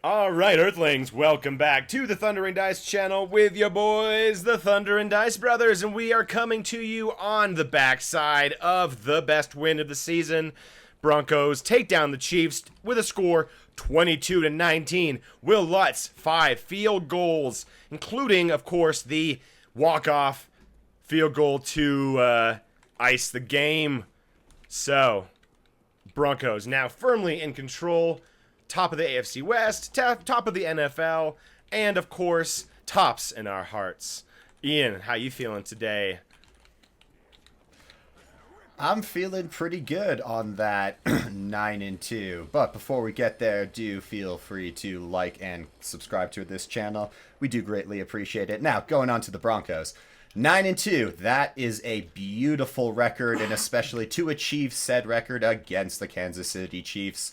All right, Earthlings, welcome back to the Thunder and Dice channel with your boys, the Thunder and Dice Brothers, and we are coming to you on the backside of the best win of the season. Broncos take down the Chiefs with a score 22-19. Will Lutz, 5 field goals, including, of course, the walk-off field goal to ice the game. So, Broncos now firmly in control. Top of the AFC West, top of the NFL, and of course, tops in our hearts. Ian, how you feeling today? I'm feeling pretty good on that 9-2. But before we get there, do feel free to like and subscribe to this channel. We do greatly appreciate it. Now, going on to the Broncos. 9-2, that is a beautiful record, and especially to achieve said record against the Kansas City Chiefs.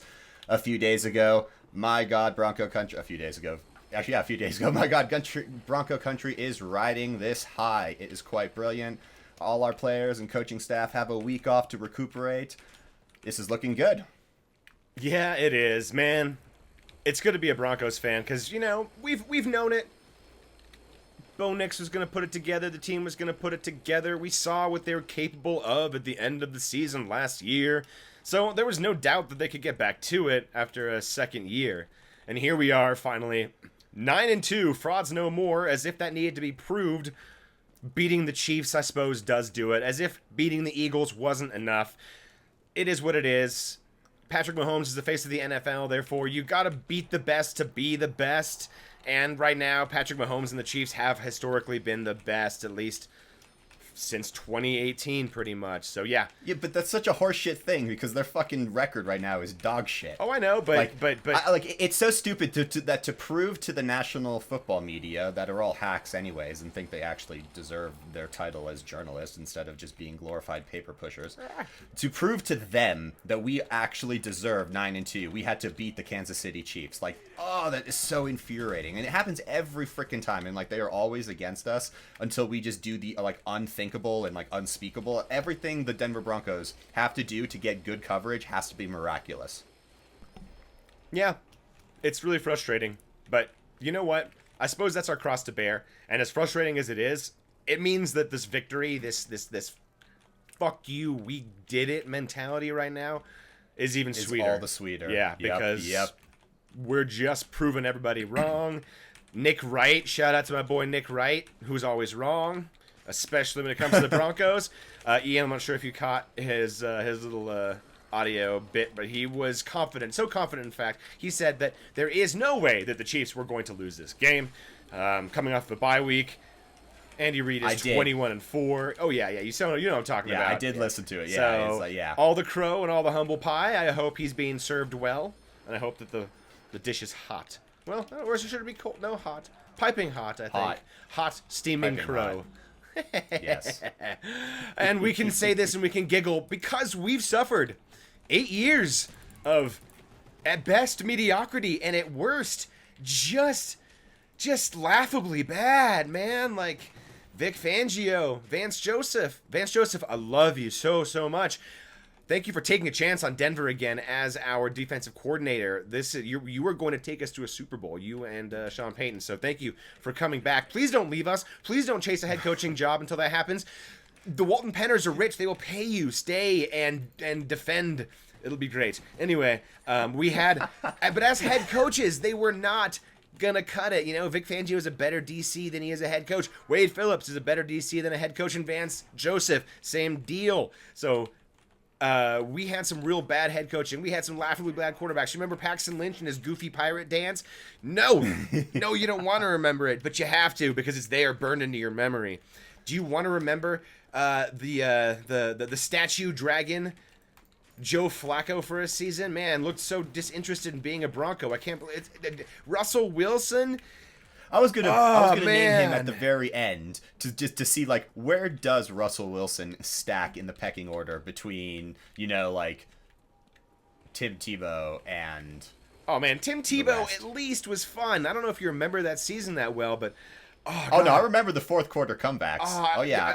A few days ago, my God, Bronco Country. A few days ago, my God, Bronco Country is riding this high. It is quite brilliant. All our players and coaching staff have a week off to recuperate. This is looking good. Yeah, it is, man. It's good to be a Broncos fan because we've known it. Bo Nix was going to put it together. The team was going to put it together. We saw what they were capable of at the end of the season last year. So there was no doubt that they could get back to it after a second year. And here we are finally, 9-2, frauds no more, as if that needed to be proved. Beating the Chiefs, I suppose, does do it, as if beating the Eagles wasn't enough. It is what it is. Patrick Mahomes is the face of the NFL, therefore you gotta beat the best to be the best. And right now, Patrick Mahomes and the Chiefs have historically been the best, at least since 2018, pretty much. So yeah. Yeah, but that's such a horseshit thing because their fucking record right now is dog shit. Oh, I know, but it's so stupid to prove to the national football media that are all hacks anyways and think they actually deserve their title as journalists instead of just being glorified paper pushers. To prove to them that we actually deserve 9-2, we had to beat the Kansas City Chiefs. Like, oh, that is so infuriating, and it happens every freaking time. And like, they are always against us until we just do the unthinkable and unspeakable. Everything the Denver Broncos have to do to get good coverage has to be miraculous. Yeah, it's really frustrating, but you know what? I suppose that's our cross to bear, and as frustrating as it is, it means that this victory, this fuck you, we did it mentality right now is even sweeter. All the sweeter. Yeah, because we're just proving everybody wrong. Nick Wright, shout out to my boy Nick Wright, who's always wrong, especially when it comes to the Broncos. Ian, I'm not sure if you caught his little audio bit, but he was confident, so confident in fact, he said that there is no way that the Chiefs were going to lose this game. Coming off the bye week, Andy Reid is 21-4. Oh yeah, you know what I'm talking about. Yeah, I did listen to it. Yeah, so, yeah. All the crow and all the humble pie. I hope he's being served well, and I hope that the dish is hot. Well, or should it be cold? No, hot. Piping hot, I think. Hot steaming Piping crow. Hot. Yes. And we can say this and we can giggle because we've suffered 8 years of, at best, mediocrity, and at worst, just laughably bad, man. Like, Vic Fangio, Vance Joseph, I love you so much. Thank you for taking a chance on Denver again as our defensive coordinator. You were going to take us to a Super Bowl, you and Sean Payton. So thank you for coming back. Please don't leave us. Please don't chase a head coaching job until that happens. The Walton Penners are rich. They will pay you. Stay and defend. It'll be great. Anyway, but as head coaches, they were not gonna cut it. Vic Fangio is a better DC than he is a head coach. Wade Phillips is a better DC than a head coach, and Vance Joseph, same deal. So we had some real bad head coaching. We had some laughably bad quarterbacks. You remember Paxton Lynch and his goofy pirate dance? No, you don't want to remember it, but you have to because it's there, burned into your memory. Do you want to remember the statue dragon Joe Flacco for a season? Man, looked so disinterested in being a Bronco. I can't believe it. Russell Wilson. I was gonna name him at the very end to see like where does Russell Wilson stack in the pecking order between Tim Tebow and Tim Tebow at least was fun. I don't know if you remember that season that well, but Oh no, I remember the fourth quarter comebacks.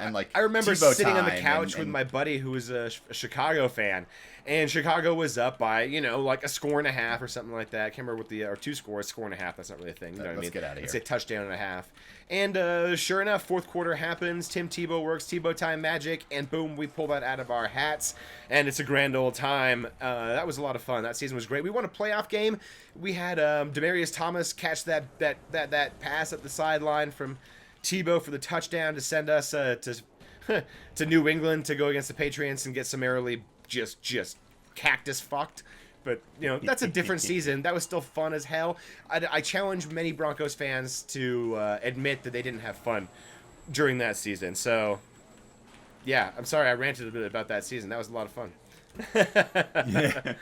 And like I remember Tebow sitting on the time couch and with my buddy who was a Chicago fan, and Chicago was up by like a score and a half or something like that. I can't remember what or two scores, score and a half. That's not really a thing. You know what I mean? Let's get out of here. It's a touchdown and a half. And sure enough, fourth quarter happens. Tim Tebow works Tebow time magic, and boom, we pull that out of our hats, and it's a grand old time. That was a lot of fun. That season was great. We won a playoff game. We had Demaryius Thomas catch that pass up the sideline from Tebow for the touchdown to send us to New England to go against the Patriots and get summarily just cactus fucked. But that's a different season. That was still fun as hell. I challenge many Broncos fans to admit that they didn't have fun during that season. So yeah, I'm sorry I ranted a bit about that season. That was a lot of fun. Yeah.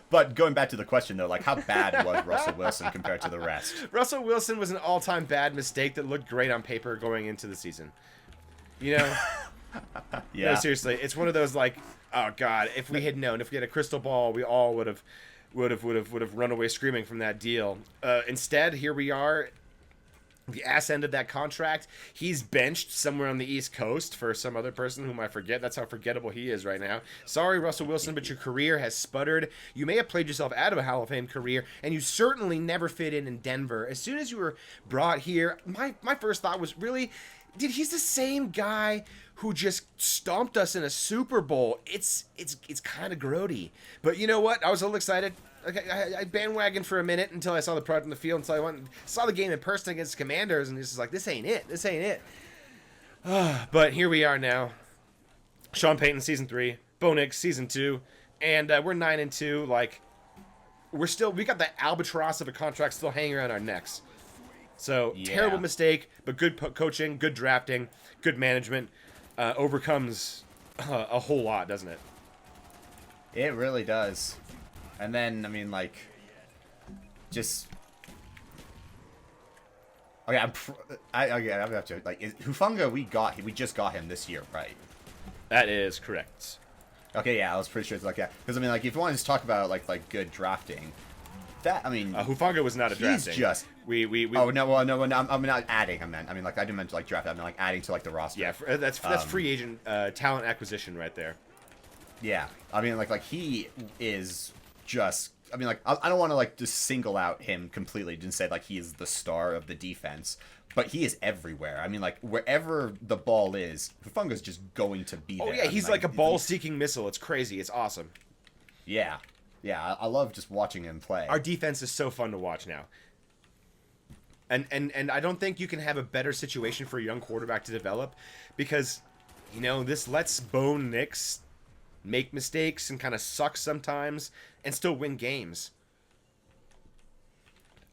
But going back to the question, though, like, how bad was Russell Wilson compared to the rest? Russell Wilson was an all-time bad mistake that looked great on paper going into the season. Yeah. No, seriously, it's one of those like, oh god, if we had known, if we had a crystal ball, we all would have run away screaming from that deal. Instead, here we are. The ass end of that contract, he's benched somewhere on the East Coast for some other person whom I forget. That's how forgettable he is right now. Sorry, Russell Wilson, but your career has sputtered. You may have played yourself out of a Hall of Fame career, and you certainly never fit in Denver. As soon as you were brought here, my first thought was, really, dude, he's the same guy who just stomped us in a Super Bowl. It's kind of grody. But you know what? I was a little excited. I bandwagoned for a minute until I saw the product in the field, until I went and saw the game in person against the Commanders, and it's just like, this ain't it. This ain't it. But here we are now. Sean Payton season 3, Bo Nix season 2, and we're 9-2. Like, we got the albatross of a contract still hanging around our necks. So terrible mistake, but good coaching, good drafting, good management overcomes a whole lot, doesn't it? It really does. And then, I mean, like, just... Okay, I'm gonna have to, like, Hufanga, we just got him this year, right? That is correct. Okay, yeah, I was pretty sure it's like that. Because, I mean, like, if you want to just talk about, like good drafting, that, I mean... Hufanga was not a drafting. He's just... Oh, no, well, no, I'm not adding, I mean, like, I didn't mean to, like, draft, I mean, like, adding to, like, the roster. Yeah, that's free agent talent acquisition right there. Yeah, I mean, like, he is... just, I mean, like, I don't want to, like, just single out him completely and say, like, he is the star of the defense, but he is everywhere. I mean, like, wherever the ball is, Hufanga's just going to be there. Oh, yeah, he's like a ball-seeking missile. It's crazy. It's awesome. Yeah. Yeah, I love just watching him play. Our defense is so fun to watch now. And I don't think you can have a better situation for a young quarterback to develop because, this lets Bo Nix make mistakes and kind of suck sometimes and still win games.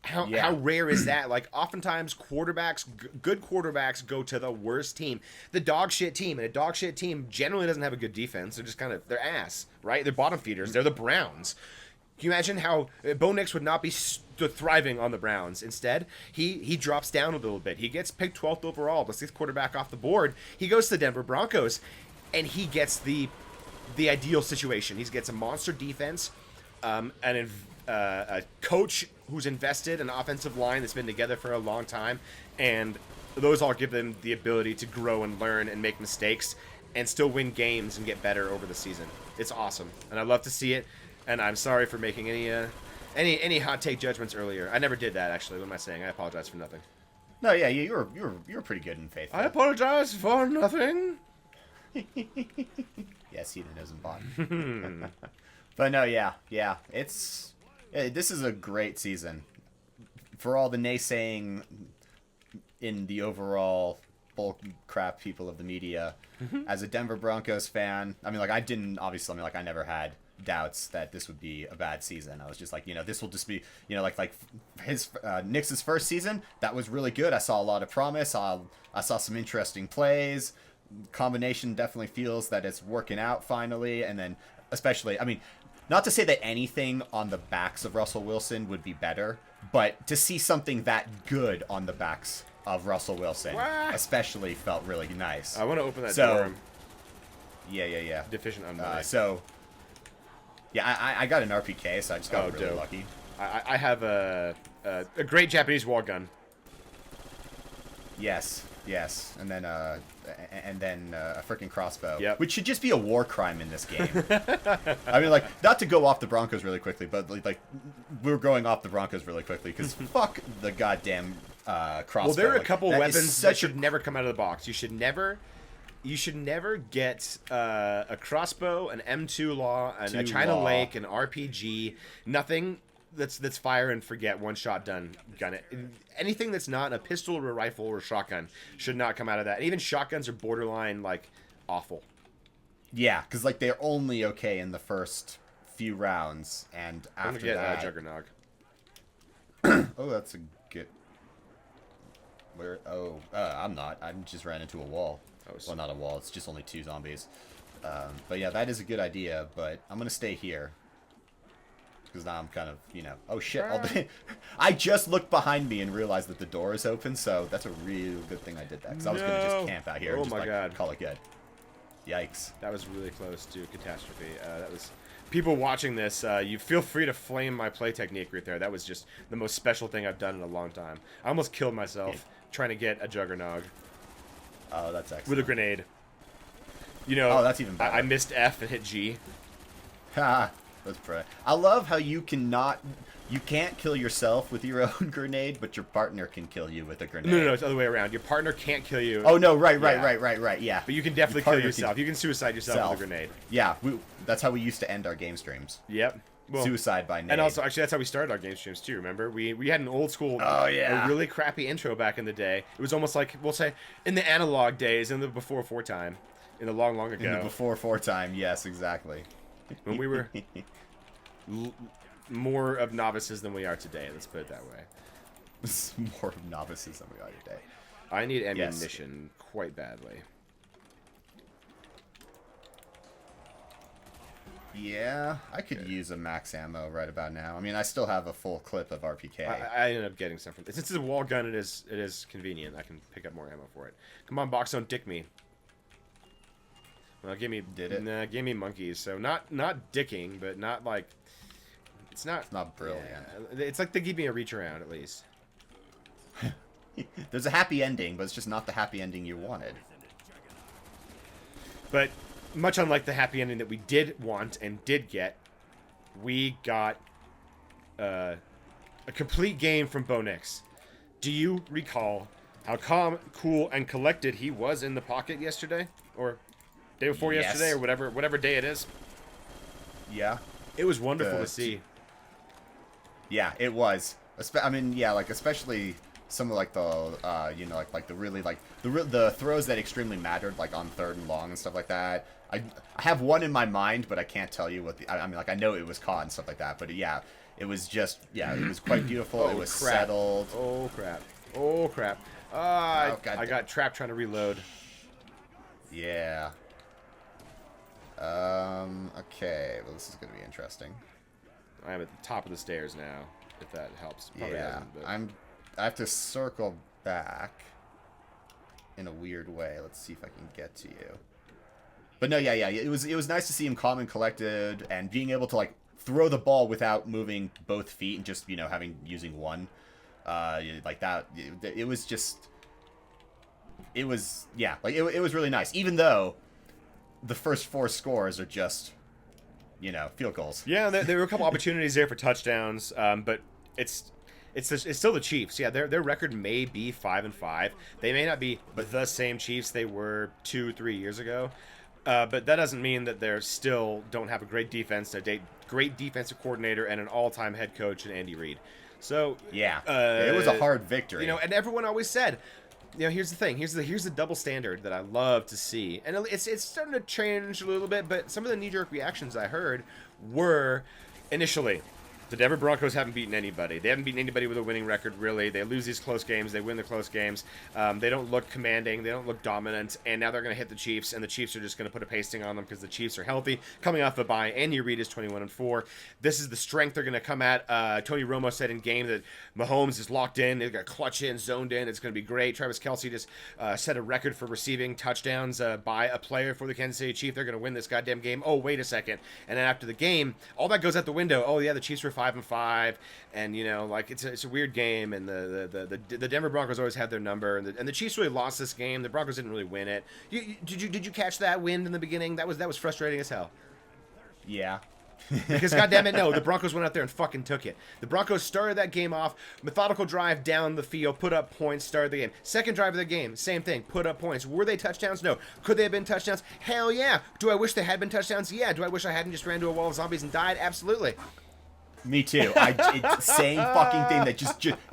How rare is that? Like, oftentimes good quarterbacks go to the worst team, the dog shit team, and a dog shit team generally doesn't have a good defense. They're just kind of, they're ass, right? They're bottom feeders. They're the Browns. Can you imagine how Bo Nix would not be thriving on the Browns? Instead, he drops down a little bit. He gets picked 12th overall, the 6th quarterback off the board. He goes to the Denver Broncos, and he gets the ideal situation. He gets a monster defense, a coach who's invested, an offensive line that's been together for a long time, and those all give them the ability to grow and learn and make mistakes and still win games and get better over the season. It's awesome, and I love to see it. And I'm sorry for making any hot take judgments earlier. I never did that, actually. What am I saying? I apologize for nothing. No, yeah, you were pretty good and faithful. I apologize for nothing. Yes, he isn't bottom. But no, yeah. This is a great season. For all the naysaying in the overall bull crap people of the media, as a Denver Broncos fan, I mean, like, I never had doubts that this would be a bad season. I was just like, this will just be, like his Knicks' first season, that was really good. I saw a lot of promise. I saw some interesting plays. Combination definitely feels that it's working out finally, and then especially, I mean, not to say that anything on the backs of Russell Wilson would be better, but to see something that good on the backs of Russell Wilson especially felt really nice. I want to open that door. Yeah. Deficient on money. I got an RPK, so I just got really lucky. I have a great Japanese wall gun. Yes, yes, and then a freaking crossbow, Yep. which should just be a war crime in this game. I mean, like, not to go off the Broncos really quickly, but like we're going off the Broncos really quickly because fuck the goddamn crossbow. Well, there are a Like, couple that is weapons that such should never come out of the box. You should never get a crossbow, an M2 Law, a China Law. Lake, an RPG. Nothing that's fire and forget, one shot done. Gun it. Anything that's not a pistol or a rifle or a shotgun should not come out of that. And even shotguns are borderline like awful. Yeah, because like they're only okay in the first few rounds, and I'm after gonna that, get Juggernog. oh, that's a good. Where? Oh, I'm not. I just ran into a wall. Oh, Well, not a wall. It's just only 2 zombies. But yeah, that is a good idea. But I'm gonna stay here because now I'm kind of, oh shit! I just looked behind me and realized that the door is open. So that's a real good thing I did that because I was gonna just camp out here and just like call it good. Yikes! That was really close to catastrophe. That was people watching this. You feel free to flame my play technique right there. That was just the most special thing I've done in a long time. I almost killed myself trying to get a Juggernog. Oh, that's excellent. With a grenade. You know, oh, that's even better. I missed F and hit G. Ha! That's pretty. I love how you can't kill yourself with your own grenade, but your partner can kill you with a grenade. No, it's the other way around. Your partner can't kill you. Oh no, right, yeah. But you can definitely kill yourself. You can suicide yourself with a grenade. Yeah, that's how we used to end our game streams. Yep. Well, suicide by nade. And also, actually, that's how we started our game streams too. Remember, we had an old school, a really crappy intro back in the day. It was almost like, we'll say, in the analog days, in the before 4 time, in the long ago. In the before 4 time, yes, exactly. When we were more of novices than we are today. Let's put it that way. More of novices than we are today. I need ammunition quite badly. Yeah, I could use a max ammo right about now. I mean, I still have a full clip of RPK. I ended up getting some from since it's a wall gun. It is convenient. I can pick up more ammo for it. Come on, box, don't dick me. Well, give me give me monkeys. So not dicking, but not like it's not brilliant. Yeah, it's like they give me a reach around at least. There's a happy ending, but it's just not the happy ending you wanted. But much unlike the happy ending that we did want and did get, we got a complete game from Bo Nix. Do you recall how calm, cool, and collected he was in the pocket yesterday? Or day before yesterday, or whatever day it is? Yeah. It was wonderful to see. Yeah, it was. I mean, yeah, like, especially some of, like, the, like the really, like, the throws that extremely mattered, like, on 3rd and long and stuff like that. I have one in my mind, but I can't tell you what I mean, like, I know it was caught and stuff like that, but yeah, it was just, it was quite beautiful. It was settled. Oh, crap. Oh, crap. I got trapped trying to reload. Yeah. Okay, well, this is going to be interesting. I'm at the top of the stairs now, if that helps. Probably doesn't, but... I have to circle back in a weird way. Let's see if I can get to you. But no, yeah, it was nice to see him calm and collected and being able to like throw the ball without moving both feet and just using one, like that. It was really nice. Even though the first 4 scores are just field goals. Yeah, there were a couple opportunities there for touchdowns, but it's still the Chiefs. Yeah, their record may be 5-5. They may not be the same Chiefs they were 2-3 years ago. But that doesn't mean that they still don't have a great defense, a great defensive coordinator, and an all-time head coach in Andy Reid. So yeah, it was a hard victory. And everyone always said, here's the thing, here's the double standard that I love to see, and it's starting to change a little bit. But some of the knee-jerk reactions I heard were initially, the Denver Broncos haven't beaten anybody. They haven't beaten anybody with a winning record, really. They lose these close games. They win the close games. They don't look commanding. They don't look dominant. And now they're going to hit the Chiefs, and the Chiefs are just going to put a pasting on them because the Chiefs are healthy. Coming off a bye, Andy Reid is 21-4. This is the strength they're going to come at. Tony Romo said in game that Mahomes is locked in. They're going to clutch in, zoned in. It's going to be great. Travis Kelce just set a record for receiving touchdowns by a player for the Kansas City Chiefs. They're going to win this goddamn game. Oh, wait a second. And then after the game, all that goes out the window. Oh, yeah, the Chiefs were 5-5, and like it's a weird game, and the Denver Broncos always had their number, and the Chiefs really lost this game. The Broncos didn't really win it. Did you catch that wind in the beginning? That was frustrating as hell. Yeah. Because goddammit, no, the Broncos went out there and fucking took it. The Broncos started that game off, methodical drive down the field, put up points, started the game. Second drive of the game, same thing, put up points. Were they touchdowns? No. Could they have been touchdowns? Hell yeah. Do I wish they had been touchdowns? Yeah. Do I wish I hadn't just ran into a wall of zombies and died? Absolutely. Me too. Same fucking thing that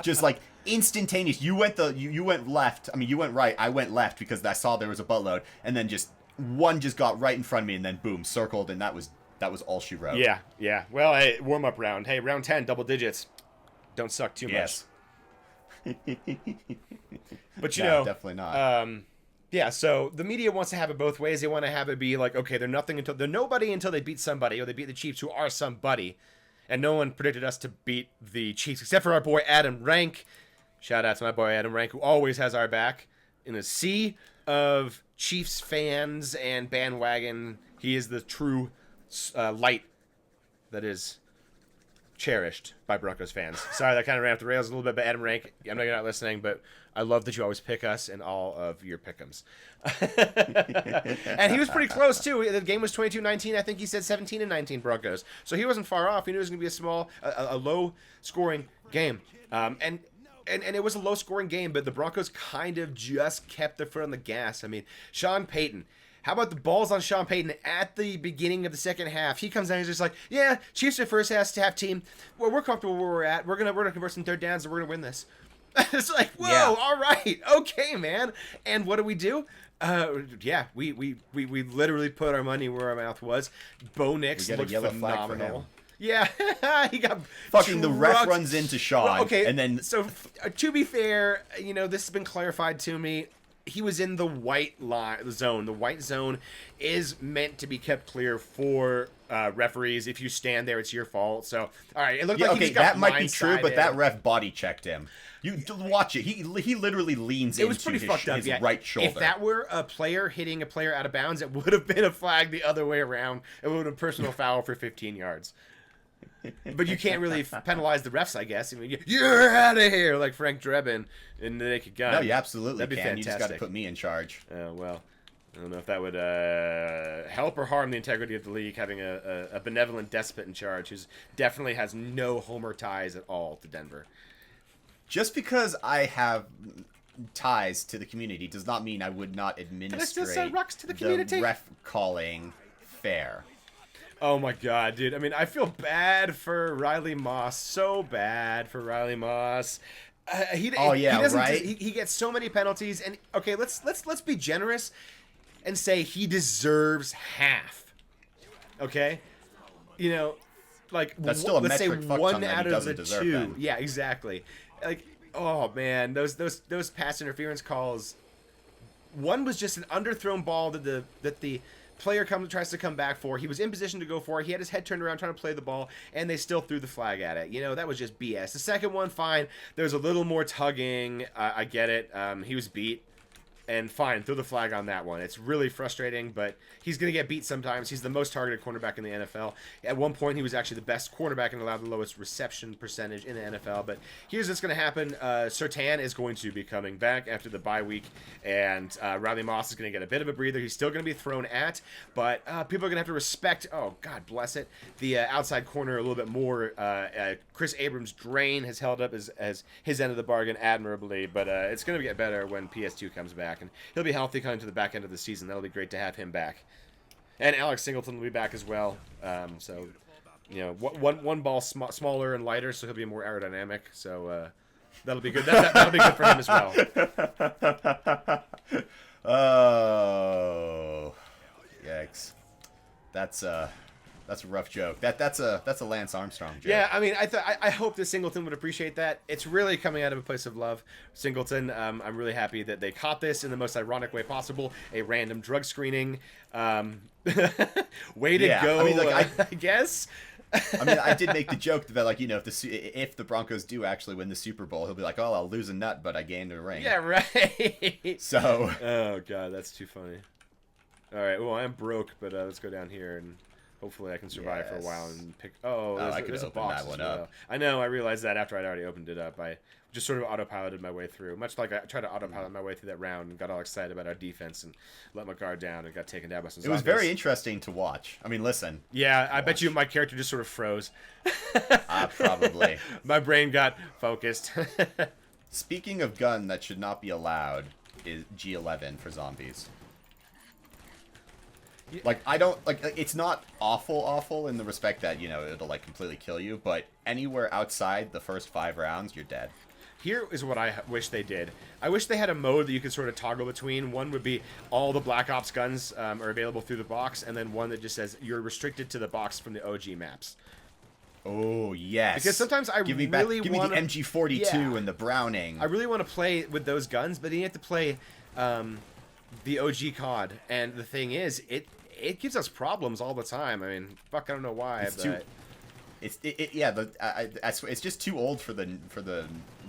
just like instantaneous. You went left. I mean, you went right. I went left because I saw there was a buttload, and then one just got right in front of me, and then boom, circled, and that was all she wrote. Yeah. Well, hey, warm-up round. Hey, round 10, double digits. Don't suck too much. But no, definitely not. Yeah, so the media wants to have it both ways. They want to have it be like, okay, they're nobody until they beat somebody, or they beat the Chiefs, who are somebody. And no one predicted us to beat the Chiefs, except for our boy Adam Rank. Shout out to my boy Adam Rank, who always has our back. In a sea of Chiefs fans and bandwagon, he is the true light that is cherished by Broncos fans. Sorry, that kind of ran off the rails a little bit, but Adam Rank, I know you're not listening, but I love that you always pick us in all of your pick'ems. And he was pretty close, too. The game was 22-19. I think he said 17-19 Broncos. So he wasn't far off. He knew it was going to be a low-scoring game. And it was a low-scoring game, but the Broncos kind of just kept their foot on the gas. I mean, Sean Payton. How about the balls on Sean Payton at the beginning of the second half? He comes down and he's just like, yeah, Chiefs are first half team. Well, we're comfortable where we're at. We're gonna convert some third downs and we're gonna win this. It's like, whoa, yeah. All right, okay, man. And what do? We literally put our money where our mouth was. Bo Nix looked phenomenal. Yeah, he got fucking trucked. The ref runs into Sean. Well, okay, and then to be fair, this has been clarified to me. He was in the white zone. The white zone is meant to be kept clear for referees. If you stand there, it's your fault. So, all right, it looked like he just got that might be true, but that ref body checked him. You watch it. He literally leans into his right shoulder. If that were a player hitting a player out of bounds, it would have been a flag the other way around. It would have been a personal foul for 15 yards. But you can't really penalize the refs, I guess. I mean, you're out of here, like Frank Drebin in The Naked Gun. No, you absolutely That'd be can. Fantastic. You just got to put me in charge. Well, I don't know if that would help or harm the integrity of the league, having a benevolent despot in charge who definitely has no Homer ties at all to Denver. Just because I have ties to the community does not mean I would not administrate the ref calling fair. Oh my god, dude. I mean, I feel bad for Riley Moss. So bad for Riley Moss. He gets so many penalties, and okay, let's be generous and say he deserves half. Okay? that's still a let's say metric fuck one ton that out he of the deserve, two. then. Yeah, exactly. Like, oh man, those pass interference calls. One was just an underthrown ball that the player tries to come back for. He was in position to go for it. He had his head turned around trying to play the ball, and they still threw the flag at it. That was just BS. The second one, fine. There's a little more tugging. I get it. He was beat. And fine, throw the flag on that one. It's really frustrating, but he's going to get beat sometimes. He's the most targeted cornerback in the NFL. At one point, he was actually the best quarterback and allowed the lowest reception percentage in the NFL. But here's what's going to happen. Surtain is going to be coming back after the bye week, and Riley Moss is going to get a bit of a breather. He's still going to be thrown at, but people are going to have to respect, oh, God bless it, the outside corner a little bit more. Chris Abrams' drain has held up as his end of the bargain admirably, but it's going to get better when PS2 comes back. And he'll be healthy coming to the back end of the season. That'll be great to have him back. And Alex Singleton will be back as well. So, one ball smaller and lighter, so he'll be more aerodynamic. So that'll be good. That'll be good for him as well. Oh, yikes! That's a rough joke. That's a Lance Armstrong joke. Yeah, I mean, I hope that Singleton would appreciate that. It's really coming out of a place of love. Singleton, I'm really happy that they caught this in the most ironic way possible. A random drug screening. Way to go, I mean, I guess. I mean, I did make the joke that, if the Broncos do actually win the Super Bowl, he'll be like, oh, I'll lose a nut, but I gained a ring. Yeah, right. So. Oh, God, that's too funny. All right, well, I'm broke, but let's go down here and Hopefully I can survive for a while Yes. and pick... Oh, I could there's a open box that one as well. up. I know, I realized that after I'd already opened it up. I just sort of autopiloted my way through. Much like I tried to autopilot my way through that round and got all excited about our defense and let my guard down and got taken down by some It was zombies. very interesting to watch. I mean, listen. Yeah, I bet you my character just sort of froze. Probably. My brain got focused. Speaking of gun that should not be allowed is G11 for zombies. Like, I don't, like, it's not awful in the respect that, you know, it'll, like, completely kill you, but anywhere outside the first 5 rounds, you're dead. Here is what I wish they did. I wish they had a mode that you could sort of toggle between. One would be all the Black Ops guns are available through the box, and then one that just says you're restricted to the box from the OG maps. Oh, yes. Because sometimes I give me really give want me the MG42 Yeah. and the Browning. I really want to play with those guns, but then you have to play the OG COD. And the thing is, it gives us problems all the time. I mean, fuck, I don't know why, It's but... too- it's just too old for the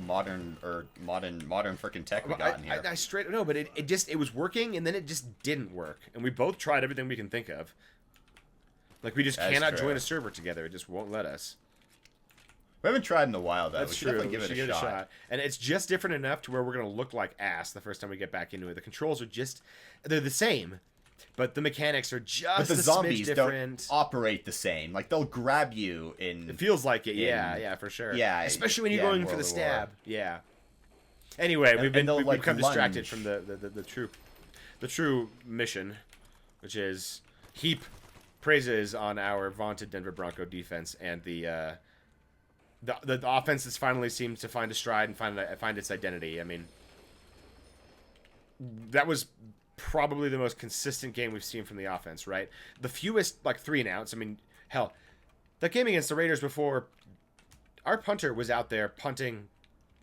modern freaking tech we got in here. I straight no, but it was working, and then it just didn't work, and we both tried everything we can think of. Like, we just That is cannot true. join a server together; it just won't let us. We haven't tried in a while though. That's We should true. definitely give it a shot. And it's just different enough to where we're gonna look like ass the first time we get back into it. The controls are they're the same, but the mechanics are just But the a zombies smidge different. don't operate the same. Like, they'll grab you in. It feels like it, yeah, for sure. Yeah, especially when you're yeah, going in for the World at War. stab. Yeah. Anyway, And they'll, we've like, become distracted lunge. from the true mission, which is heap praises on our vaunted Denver Bronco defense and the offense that's finally seems to find a stride and find its identity. I mean, that was probably the most consistent game we've seen from the offense, right? The fewest, like, 3 and outs. I mean, hell, that game against the Raiders before, our punter was out there punting,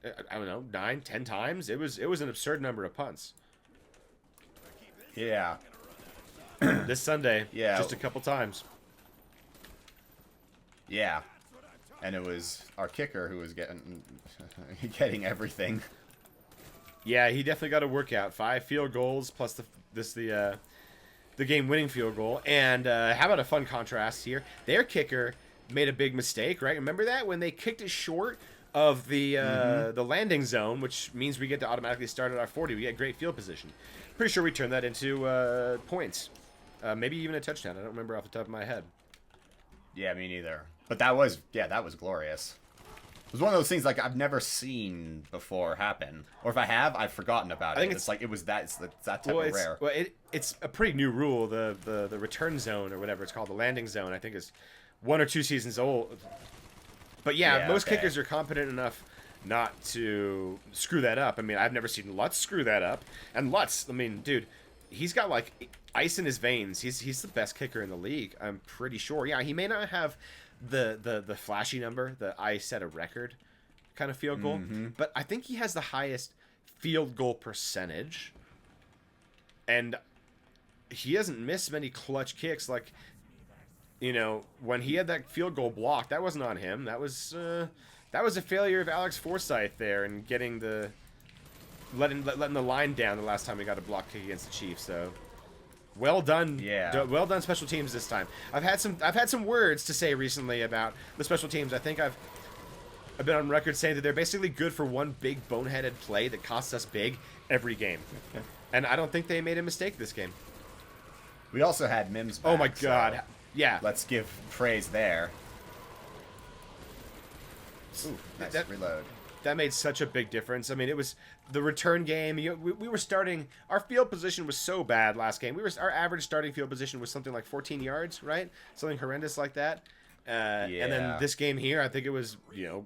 I don't know, 9, 10 times. It was an absurd number of punts. Yeah. This Sunday, Yeah. just a couple times. Yeah. And it was our kicker who was getting everything. Yeah, he definitely got a workout. 5 field goals plus the game-winning field goal. And how about a fun contrast here? Their kicker made a big mistake, right? Remember that when they kicked it short of the landing zone, which means we get to automatically start at our 40. We get great field position. Pretty sure we turned that into points, maybe even a touchdown. I don't remember off the top of my head. Yeah, me neither. But that was glorious. It was one of those things like I've never seen before happen, or if I have, I've forgotten about it. think It's like it's that type of rare. Well, it's a pretty new rule. The return zone or whatever it's called, the landing zone, I think is 1 or 2 seasons old. But yeah, most okay. kickers are competent enough not to screw that up. I mean, I've never seen Lutz screw that up. And Lutz, I mean, dude, he's got like ice in his veins. He's the best kicker in the league, I'm pretty sure. Yeah, he may not have the flashy number, the I set a record kind of field goal, but I think he has the highest field goal percentage. And he hasn't missed many clutch kicks. Like, you know, when he had that field goal block, that wasn't on him. That was a failure of Alex Forsythe there and getting letting the line down the last time we got a block kick against the Chiefs. So well done, well done special teams this time. I've had some words to say recently about the special teams. I think I've been on record saying that they're basically good for one big boneheaded play that costs us big every game, and I don't think they made a mistake this game. We also had Mims back, Oh my god. so Yeah. let's give praise there. Ooh, nice reload. That made such a big difference. I mean, it was the return game. We were starting. Our field position was so bad last game. Our average starting field position was something like 14 yards, right? Something horrendous like that. And then this game here, I think it was, you know,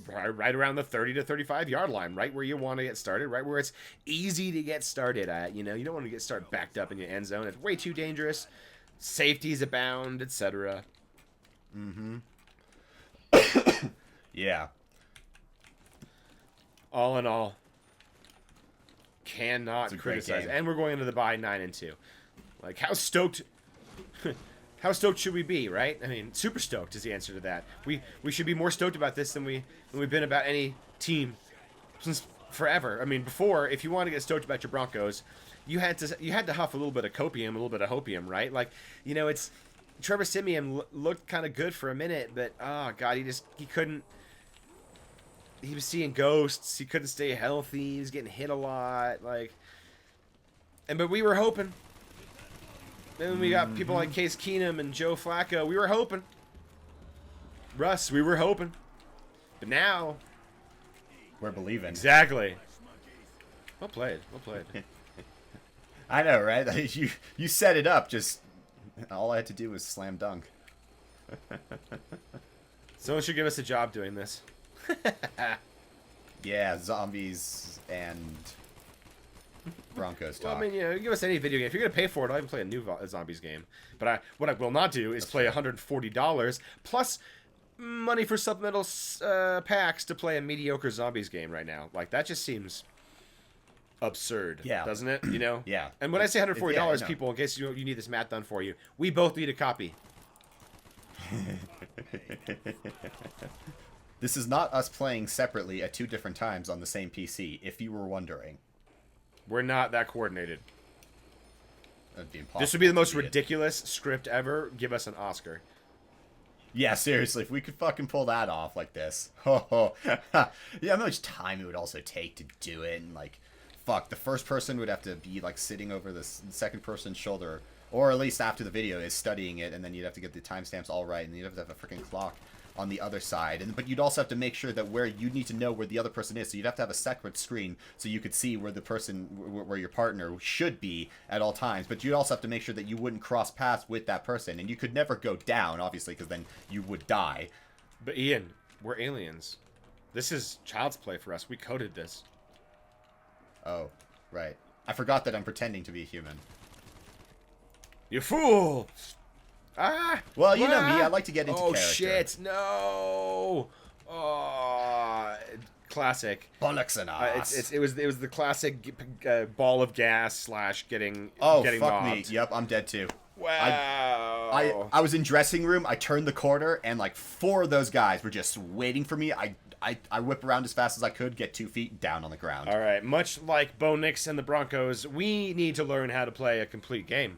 right around the 30 to 35 yard line, right where you want to get started, right where it's easy to get started at. You know, you don't want to get started backed up in your end zone. It's way too dangerous. Safeties abound, etc. Yeah. All in all, cannot It's a great criticize. game. And we're going into the bye 9-2. Like, how stoked? How stoked should we be, right? I mean, super stoked is the answer to that. We should be more stoked about this than we've been about any team since forever. I mean, before, if you want to get stoked about your Broncos, you had to huff a little bit of copium, a little bit of hopium, right? Like, you know, it's Trevor Siemian looked kind of good for a minute, but oh god, he couldn't. He was seeing ghosts. He couldn't stay healthy. He was getting hit a lot. But we were hoping. Then we got people like Case Keenum and Joe Flacco. We were hoping. Russ, we were hoping. But now, we're believing. Exactly. Well played. Well played. I know, right? You set it up. Just all I had to do was slam dunk. Someone should give us a job doing this. Yeah, zombies and Broncos Talk. Well, I mean, you give us any video game. If you're gonna pay for it, I'll even play a new zombies game. But what I will not do is play $140 plus money for supplemental packs to play a mediocre zombies game right now. Like, that just seems absurd, doesn't it? You know? Yeah. And when I say $140, people, in case you need this math done for you, we both need a copy. This is not us playing separately at 2 different times on the same PC, if you were wondering. We're not that coordinated. That'd be impossible. This would be the most ridiculous script ever. Give us an Oscar. Yeah, seriously, if we could fucking pull that off like this. Yeah, how much time it would also take to do it, and like, fuck, the first person would have to be like sitting over the second person's shoulder, or at least after the video is studying it, and then you'd have to get the timestamps all right, and you'd have to have a freaking clock on the other side, but you'd also have to make sure that you need to know where the other person is, so you'd have to have a separate screen so you could see where the person, where your partner should be at all times, but you'd also have to make sure that you wouldn't cross paths with that person, and you could never go down, obviously, because then you would die. But Ian, we're aliens. This is child's play for us. We coded this. Oh, right. I forgot that I'm pretending to be a human. You fool! Ah! Well, you know me. I like to get into character. Oh, shit. No! Oh, classic. Bollocks and ass. It was the classic ball of gas / getting fuck mobbed. Me. Yep, I'm dead too. Wow. I was in dressing room. I turned the corner, and like 4 of those guys were just waiting for me. I whip around as fast as I could, get 2 feet down on the ground. All right. Much like Bo Nix and the Broncos, we need to learn how to play a complete game.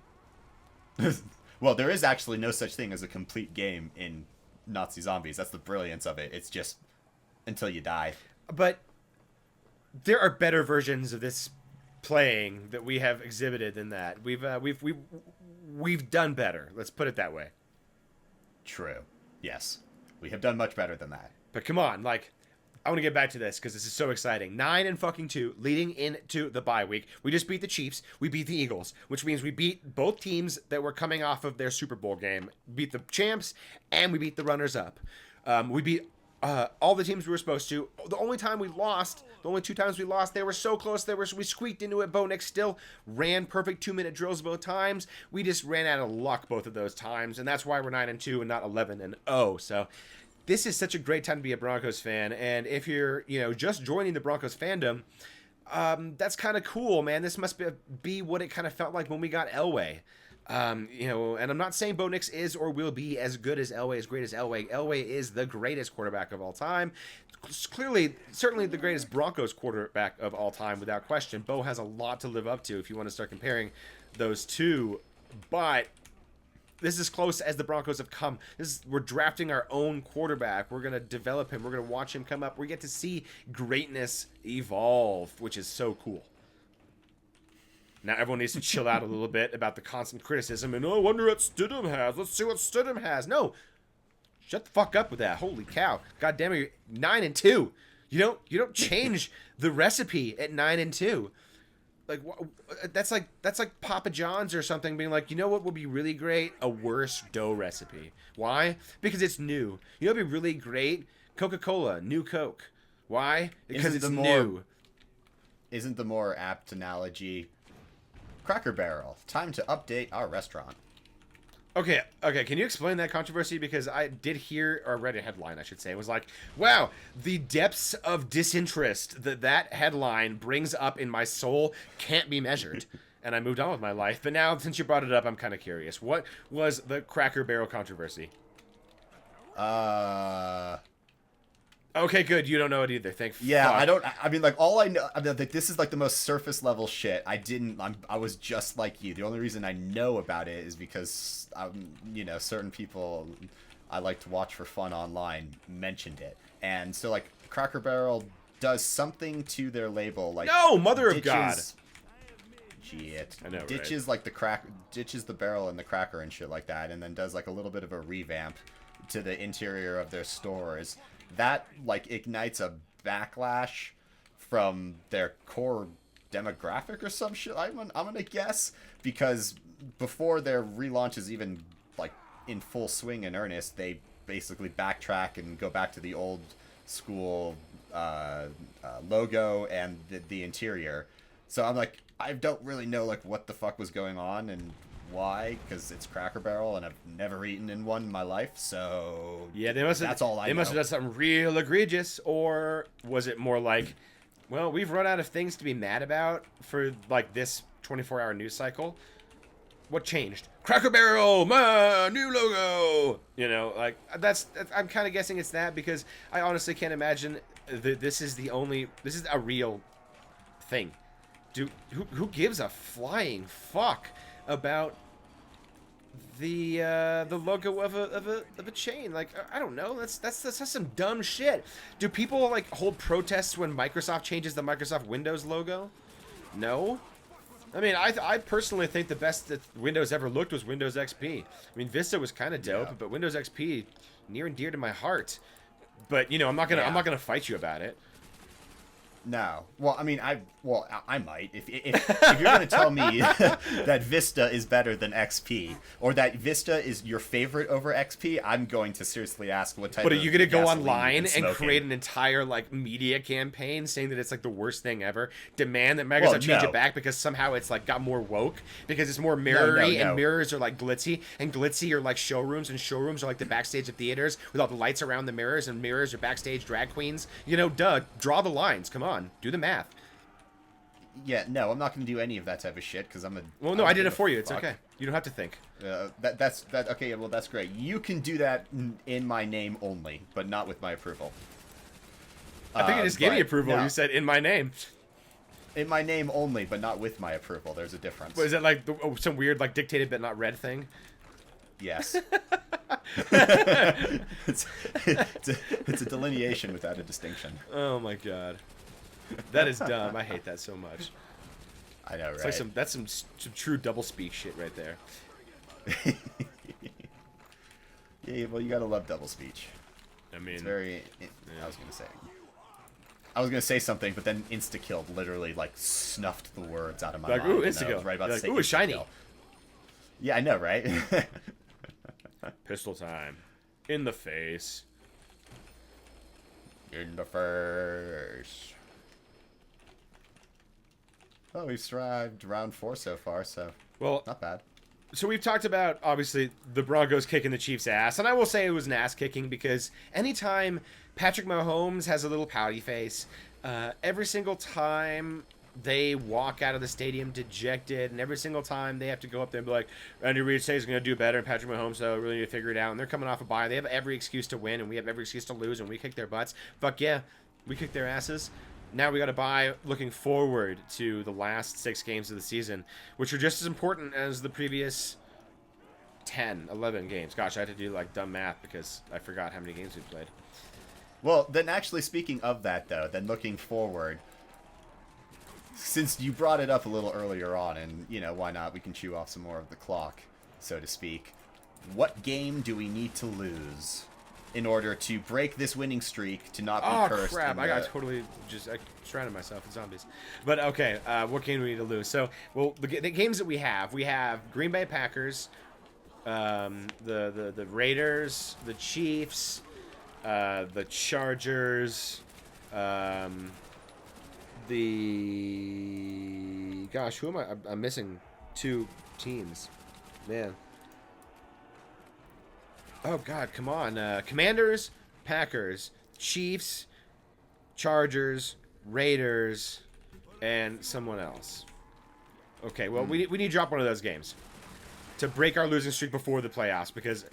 Well, there is actually no such thing as a complete game in Nazi Zombies. That's the brilliance of it. It's just until you die. But there are better versions of this playing that we have exhibited than that. We've done better. Let's put it that way. True. Yes. We have done much better than that. But come on, like, I want to get back to this because this is so exciting. 9-2 leading into the bye week. We just beat the Chiefs. We beat the Eagles, which means we beat both teams that were coming off of their Super Bowl game. Beat the champs, and we beat the runners-up. We beat all the teams we were supposed to. The only 2 times we lost, they were so close. We squeaked into it. Bo Nix still ran perfect 2-minute drills both times. We just ran out of luck both of those times, and that's why we're 9-2 and not 11-0. So this is such a great time to be a Broncos fan, and if you're, just joining the Broncos fandom, that's kind of cool, man. This must be what it kind of felt like when we got Elway. And I'm not saying Bo Nix is or will be as good as Elway, as great as Elway. Elway is the greatest quarterback of all time. Clearly, certainly the greatest Broncos quarterback of all time, without question. Bo has a lot to live up to if you want to start comparing those two, but this is as close as the Broncos have come. We're drafting our own quarterback. We're going to develop him. We're going to watch him come up. We get to see greatness evolve, which is so cool. Now everyone needs to chill out a little bit about the constant criticism and, I wonder what Stidham has. Let's see what Stidham has. No. Shut the fuck up with that. Holy cow. God damn it, you're 9-2. You don't change the recipe at 9-2. Like, that's like Papa John's or something being like, you know what would be really great? A worse dough recipe. Why? Because it's new. You know what would be really great? Coca-Cola, new Coke. Why? Because it's new. Isn't the more apt analogy Cracker Barrel? Time to update our restaurant. Okay, can you explain that controversy? Because I did hear, or read a headline, I should say. It was like, wow, the depths of disinterest that headline brings up in my soul can't be measured. And I moved on with my life. But now, since you brought it up, I'm kind of curious. What was the Cracker Barrel controversy? Okay, good. You don't know it either. Thank Yeah, fuck. I don't. I mean, like all I know. I mean, like this is like the most surface level shit. I was just like you. The only reason I know about it is because certain people I like to watch for fun online mentioned it, and so like Cracker Barrel does something to their label, like No, mother of God. Shit. I know, Ditches right? like ditches the barrel and the cracker and shit like that, and then does like a little bit of a revamp to the interior of their stores. That like ignites a backlash from their core demographic or some shit. I'm gonna guess, because before their relaunch is even like in full swing in earnest, they basically backtrack and go back to the old school logo and the interior. So I'm like, I don't really know like what the fuck was going on and why, because it's Cracker Barrel and I've never eaten in one in my life. So Yeah, they must have. That's all I know. They must have done something real egregious, or was it more like, well, we've run out of things to be mad about for like this 24-hour news cycle. What changed? Cracker Barrel, new logo. You know, like that's. I'm kind of guessing it's that, because I honestly can't imagine that this is a real thing. Who gives a flying fuck about the logo of a chain? Like, I don't know. That's some dumb shit. Do people like hold protests when Microsoft changes the Microsoft Windows logo? No. I mean, I personally think the best that Windows ever looked was Windows XP. I mean, Vista was kind of dope, but Windows XP near and dear to my heart. But I'm not gonna fight you about it. No. Well, I mean, I might. If you're going to tell me that Vista is better than XP, or that Vista is your favorite over XP, I'm going to seriously ask what type of. But are you going to go gasoline online you've been and smoking. create an entire like media campaign saying that it's like the worst thing ever? Demand that Microsoft change it back because somehow it's like got more woke, because it's more mirrory, and mirrors are like glitzy, and glitzy are like showrooms, and showrooms are like the backstage of theaters with all the lights around the mirrors, and mirrors are backstage drag queens. Duh. Draw the lines. Come on, do the math. Yeah, no, I'm not going to do any of that type of shit because I'm a. Well, no, I did it for you. It's okay. You don't have to think. That's okay. Well, that's great. You can do that in my name only, but not with my approval. I think you just gave me approval. No. You said in my name. In my name only, but not with my approval. There's a difference. What, is that like some weird like dictated but not read thing? Yes. it's a delineation without a distinction. Oh my god. That is dumb. I hate that so much. I know, right? It's like that's some true doublespeak shit right there. Yeah, well, you gotta love double speech. I mean, it's very. I was gonna say something, but then insta-killed, literally like snuffed the words out of my like, mind. Ooh, insta-kill. Right about like, to say ooh, shiny. insta-kill. Yeah, I know, right? Pistol time. In the face. In the face. Oh, we've survived round 4 so far, so not bad. So we've talked about, obviously, the Broncos kicking the Chiefs' ass, and I will say it was an ass-kicking because anytime Patrick Mahomes has a little pouty face, every single time they walk out of the stadium dejected, and every single time they have to go up there and be like, Andy Reid says he's going to do better, and Patrick Mahomes, so really need to figure it out, and they're coming off a bye. They have every excuse to win, and we have every excuse to lose, and we kick their butts. Fuck yeah, we kick their asses. Now we got to bye looking forward to the last 6 games of the season, which are just as important as the previous 10, 11 games. Gosh, I had to do like dumb math because I forgot how many games we played. Well, then actually speaking of that, though, then looking forward, since you brought it up a little earlier on, and, why not? We can chew off some more of the clock, so to speak. What game do we need to lose in order to break this winning streak to not be cursed? Oh, crap. I got totally I surrounded myself with zombies. But, okay, what game do we need to lose? So, well, the games that we have Green Bay Packers, the Raiders, the Chiefs, the Chargers, Gosh, who am I? I'm missing 2 teams. Man. Oh, God, come on. Commanders, Packers, Chiefs, Chargers, Raiders, and someone else. Okay, well, we need to drop one of those games to break our losing streak before the playoffs, because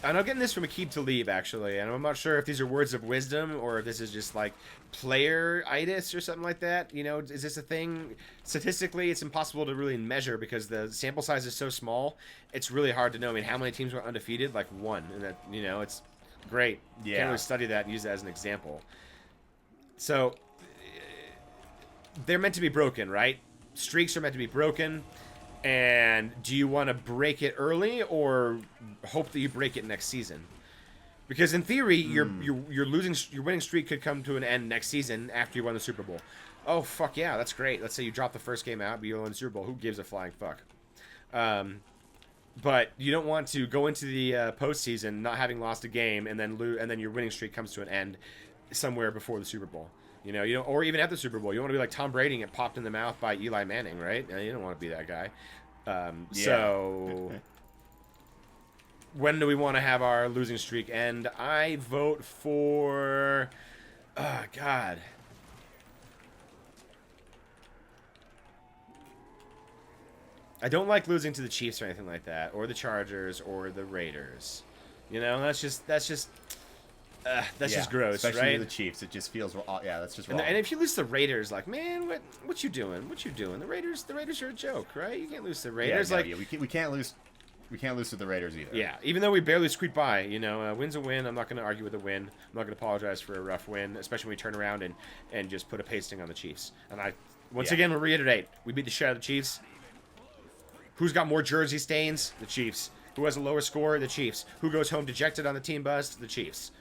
And I'm getting this from Akib Talib, actually, and I'm not sure if these are words of wisdom or if this is just like player-itis or something like that. You know, is this a thing? Statistically, it's impossible to really measure because the sample size is so small. It's really hard to know. I mean, how many teams were undefeated? Like one, and that, you know, it's great. Yeah. Can't really study that and use that as an example. So they're meant to be broken, right? Streaks are meant to be broken. And do you want to break it early or hope that you break it next season? Because in theory, your winning streak could come to an end next season after you won the Super Bowl. Oh fuck yeah, that's great. Let's say you drop the first game out, but you win the Super Bowl. Who gives a flying fuck? But you don't want to go into the postseason not having lost a game and then and then your winning streak comes to an end somewhere before the Super Bowl. You know, or even at the Super Bowl. You want to be like Tom Brady and get popped in the mouth by Eli Manning, right? You don't want to be that guy. So, when do we want to have our losing streak end? I vote for... Oh, God. I don't like losing to the Chiefs or anything like that, or the Chargers, or the Raiders. You know, that's just gross, especially right? the Chiefs. It just feels that's just wrong. And if you lose to the Raiders, like, man, what you doing? What you doing? The Raiders are a joke, right? You can't lose to the Raiders. We can't lose. We can't lose to the Raiders either. Yeah, even though we barely squeaked by, you know, a win's a win. I'm not going to argue with a win. I'm not going to apologize for a rough win, especially when we turn around and just put a pasting on the Chiefs. And once again, we'll reiterate, we beat the shit out of the Chiefs. Who's got more jersey stains? The Chiefs. Who has a lower score? The Chiefs. Who goes home dejected on the team bus? The Chiefs.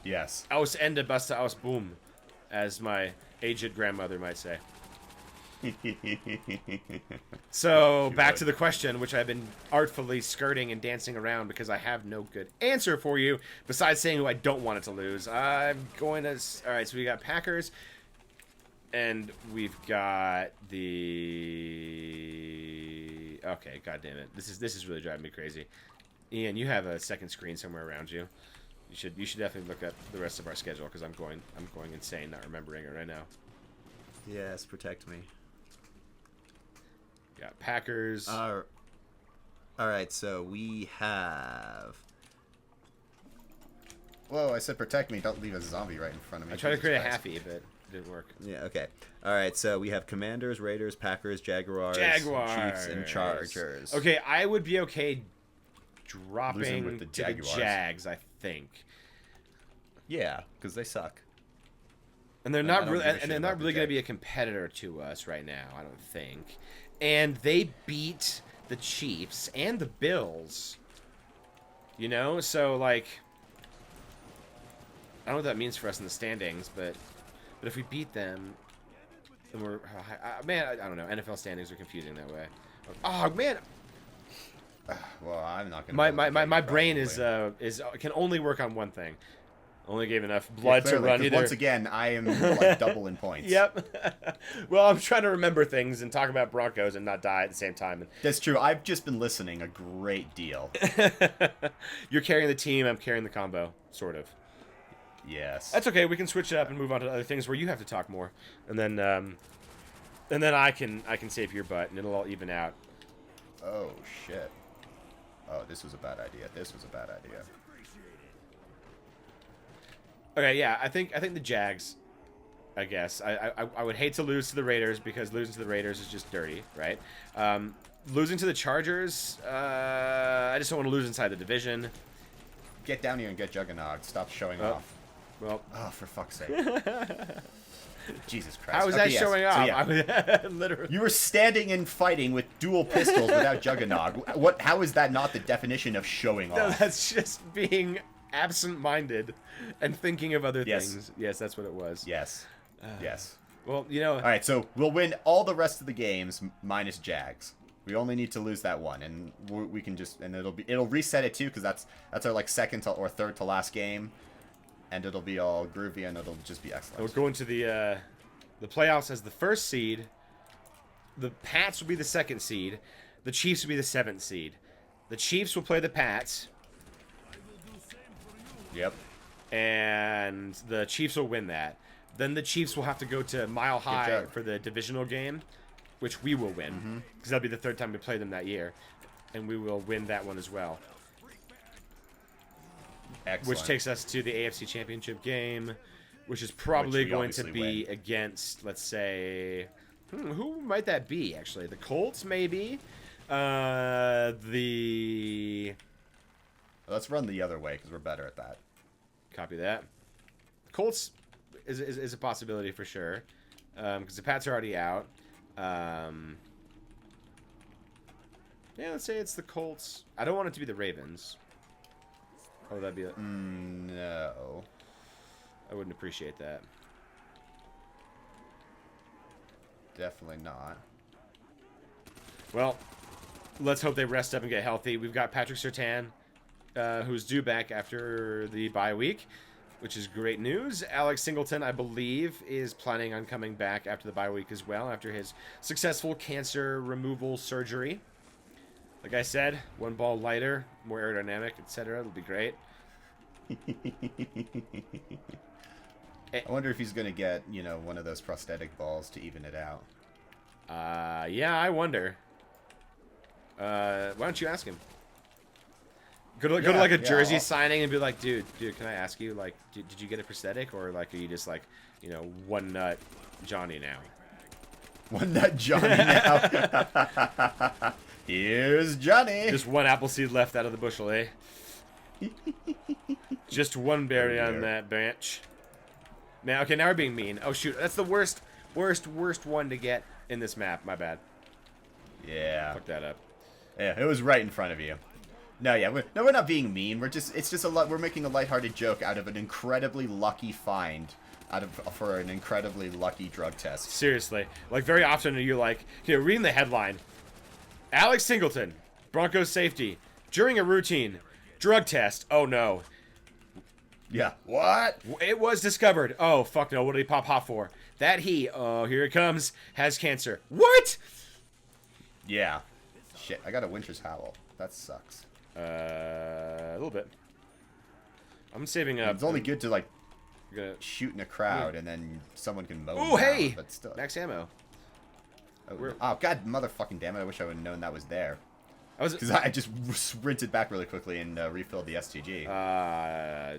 Yes. Aus Ende basta aus boom, as my aged grandmother might say. So, back to the question, which I've been artfully skirting and dancing around because I have no good answer for you, besides saying who I don't want it to lose. I'm going to... Alright, so we got Packers, and we've got the... Okay, god damn it. This is really driving me crazy. Ian, you have a second screen somewhere around you. You should definitely look up the rest of our schedule because I'm going insane not remembering it right now. Yes, protect me. Got Packers. All right, so we have. Whoa! I said protect me. Don't leave a zombie right in front of me. I tried to create a halfie, but it didn't work. Yeah. Okay. All right. So we have Commanders, Raiders, Packers, Jaguars, Chiefs, and Chargers. Okay, I would be okay dropping Losing with the Jags. I think. Yeah, because they suck. And they're not really, going to be a competitor to us right now. I don't think. And they beat the Chiefs and the Bills. You know, so like, I don't know what that means for us in the standings, but if we beat them, then we're man. I don't know. NFL standings are confusing that way. Oh man. Well, I'm not gonna. My brain is can only work on one thing. Only gave enough blood to run either. Once again, I am like double in points. Yep. Well, I'm trying to remember things and talk about Broncos and not die at the same time. That's true. I've just been listening a great deal. You're carrying the team. I'm carrying the combo, sort of. Yes. That's okay. We can switch it up and move on to other things where you have to talk more, and then I can save your butt and it'll all even out. Oh shit. Oh, this was a bad idea. Okay, yeah, I think the Jags. I guess I would hate to lose to the Raiders because losing to the Raiders is just dirty, right? Losing to the Chargers, I just don't want to lose inside the division. Get down here and get Juggernaut. Stop showing off. Well, oh, for fuck's sake. Jesus Christ. How was that showing off? So, yeah. Literally. You were standing and fighting with dual pistols without Juggernaut. How is that not the definition of showing off? No, that's just being absent-minded and thinking of other things. Yes, that's what it was. Yes. Yes. Well, you know. All right, so we'll win all the rest of the games minus Jags. We only need to lose that one, and we can just it'll reset it too because that's our like second to, or third to last game, and it'll be all groovy and it'll just be excellent. We'll go into the playoffs as the first seed. The Pats will be the second seed. The Chiefs will be the seventh seed. The Chiefs will play the Pats. Yep. And the Chiefs will win that. Then the Chiefs will have to go to Mile High for the divisional game, which we will win because that'll be the third time we play them that year, and we will win that one as well. Excellent. which takes us to the AFC Championship game, which is probably Which we going to obviously be win. against, let's say, who might that be, actually? The Colts, maybe? Let's run the other way because we're better at that. Copy that. Colts is a possibility for sure, because the Pats are already out. Yeah, let's say it's the Colts. I don't want it to be the Ravens. Oh, that'd be a... No. I wouldn't appreciate that. Definitely not. Well, let's hope they rest up and get healthy. We've got Patrick Surtain, who's due back after the bye week, which is great news. Alex Singleton, I believe, is planning on coming back after the bye week as well, after his successful cancer removal surgery. Like I said, one ball lighter, more aerodynamic, etc. It'll be great. I wonder if he's going to get, one of those prosthetic balls to even it out. Yeah, I wonder. Why don't you ask him? Go to like a jersey signing and be like, dude, can I ask you, like, did you get a prosthetic, or like, are you just like, one nut Johnny now? One nut Johnny now. Here's Johnny. Just one apple seed left out of the bushel, eh? Just one berry on that branch. Now, okay, now we're being mean. Oh shoot, that's the worst one to get in this map. My bad. Yeah. Fuck that up. Yeah, it was right in front of you. No, yeah, we're not being mean. We're making a lighthearted joke out of an incredibly lucky find, for an incredibly lucky drug test. Seriously, like very often you're like, reading the headline, Alex Singleton, Broncos safety, during a routine drug test. Oh no. Yeah. What? It was discovered. Oh fuck no. What did he pop hot for? That oh, here it comes, has cancer. What? Yeah. Shit, I got a winter's howl. That sucks. A little bit. I'm saving up. It's only good to like gonna shoot in a crowd and then someone can mow. Oh hey, but still. max ammo. Oh god, motherfucking damn it! I wish I would have known that was there. Because I just sprinted back really quickly and refilled the STG.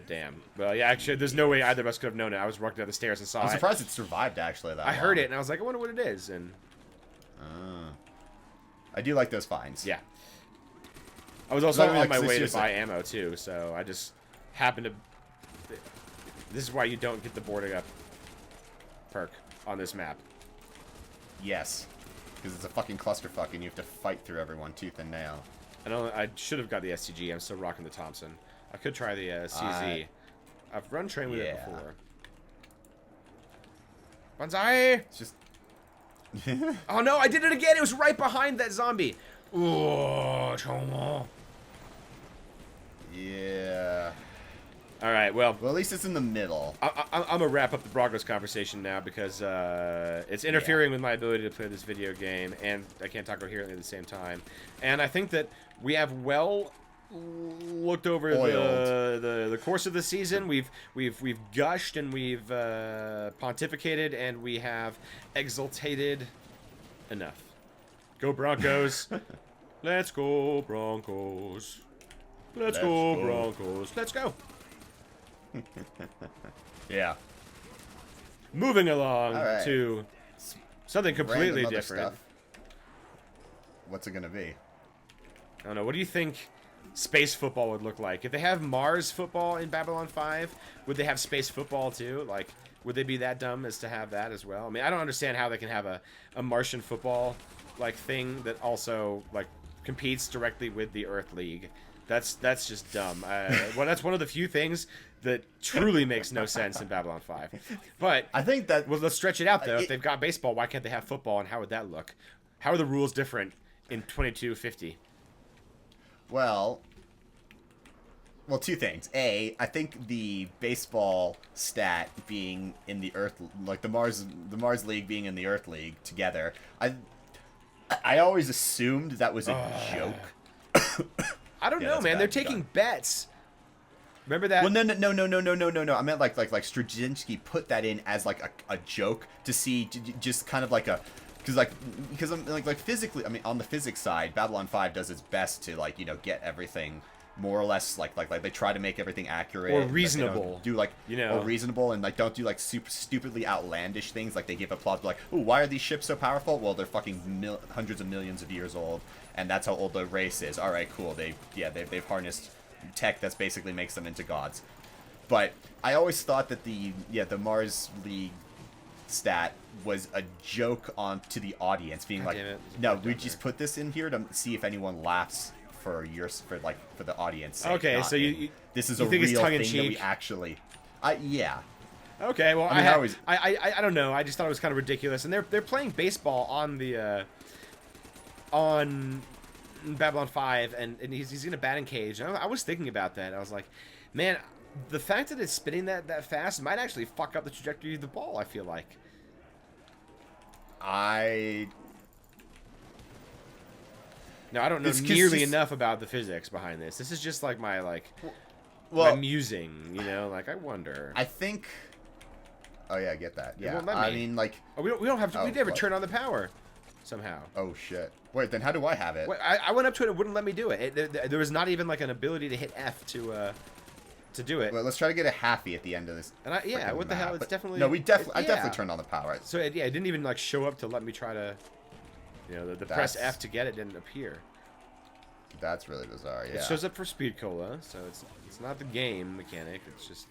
Damn. Well, yeah, actually, there's no way either of us could have known it. I was walking down the stairs and saw it. I'm surprised it survived, actually, that I heard it, and I was like, I wonder what it is, and... I do like those finds. Yeah. I was also on my way to seriously. buy ammo, too, so I just happened to... This is why you don't get the boarding up perk on this map. Yes. Because it's a fucking clusterfuck and you have to fight through everyone tooth and nail. I should have got the STG. I'm still rocking the Thompson. I could try the CZ. I've run train with it before. Banzai! It's just... Oh no, I did it again! It was right behind that zombie! Ooh, yeah. Alright, well, Well, at least it's in the middle. I'm going to wrap up the Broncos conversation now because it's interfering with my ability to play this video game, and I can't talk coherently at the same time. And I think that we have looked over the course of the season. We've gushed and we've pontificated and we have exultated enough. Go Broncos! Let's go Broncos! Let's go Broncos! Let's go! Yeah. Moving along All right. to something completely Random other different. stuff. What's it gonna be? I don't know. What do you think space football would look like? If they have Mars football in Babylon 5, would they have space football too? Like, would they be that dumb as to have that as well? I mean, I don't understand how they can have a Martian football like thing that also like competes directly with the Earth League. That's just dumb. Well, that's one of the few things that truly makes no sense in Babylon 5. But I think that... well, let's stretch it out though. If they've got baseball, why can't they have football? And how would that look? How are the rules different in 2250? Well, two things. A, I think the baseball stat being in the Earth, like the Mars League being in the Earth League together, I always assumed that was a joke. I don't know, that's man. bad. They're taking bets. Remember that? Well, no. I meant like Straczynski put that in as like a joke to see just kind of like a, because I'm like physically, I mean, on the physics side, Babylon 5 does its best to like get everything more or less like they try to make everything accurate or like, reasonable. do like or reasonable, and like don't do like super stupidly outlandish things. Like they give applause like, "Ooh, why are these ships so powerful?" Well, they're fucking hundreds of millions of years old, and that's how old the race is. All right, cool. They've harnessed tech that's basically makes them into gods. But I always thought that the Mars League stat was a joke on to the audience, being like, no, we just put this in here to see if anyone laughs for the audience sake. Okay, so this is you a think real it's tongue in thing that we cheek? actually, yeah. Okay, well, I don't know. I just thought it was kind of ridiculous, and they're playing baseball on the on Babylon 5, and he's in a batting cage. And I was thinking about that. I was like, man, the fact that it's spinning that fast might actually fuck up the trajectory of the ball. I feel like. No, I don't know nearly enough about the physics behind this. This is just like my my musing, like I wonder. I think. Oh yeah, I get that. Yeah, I mean, like. Oh, we don't have to. We never turn on the power, somehow. Oh shit! Wait, then how do I have it? Wait, I went up to it. It wouldn't let me do it. There was not even like an ability to hit F to do it. Well, let's try to get a halfy at the end of this. And what the hell? It's definitely. No, I definitely turned on the power. So it didn't even like show up to let me try to. The press F to get it didn't appear. That's really bizarre. Yeah. It shows up for Speed Cola, so it's not the game mechanic. It's just.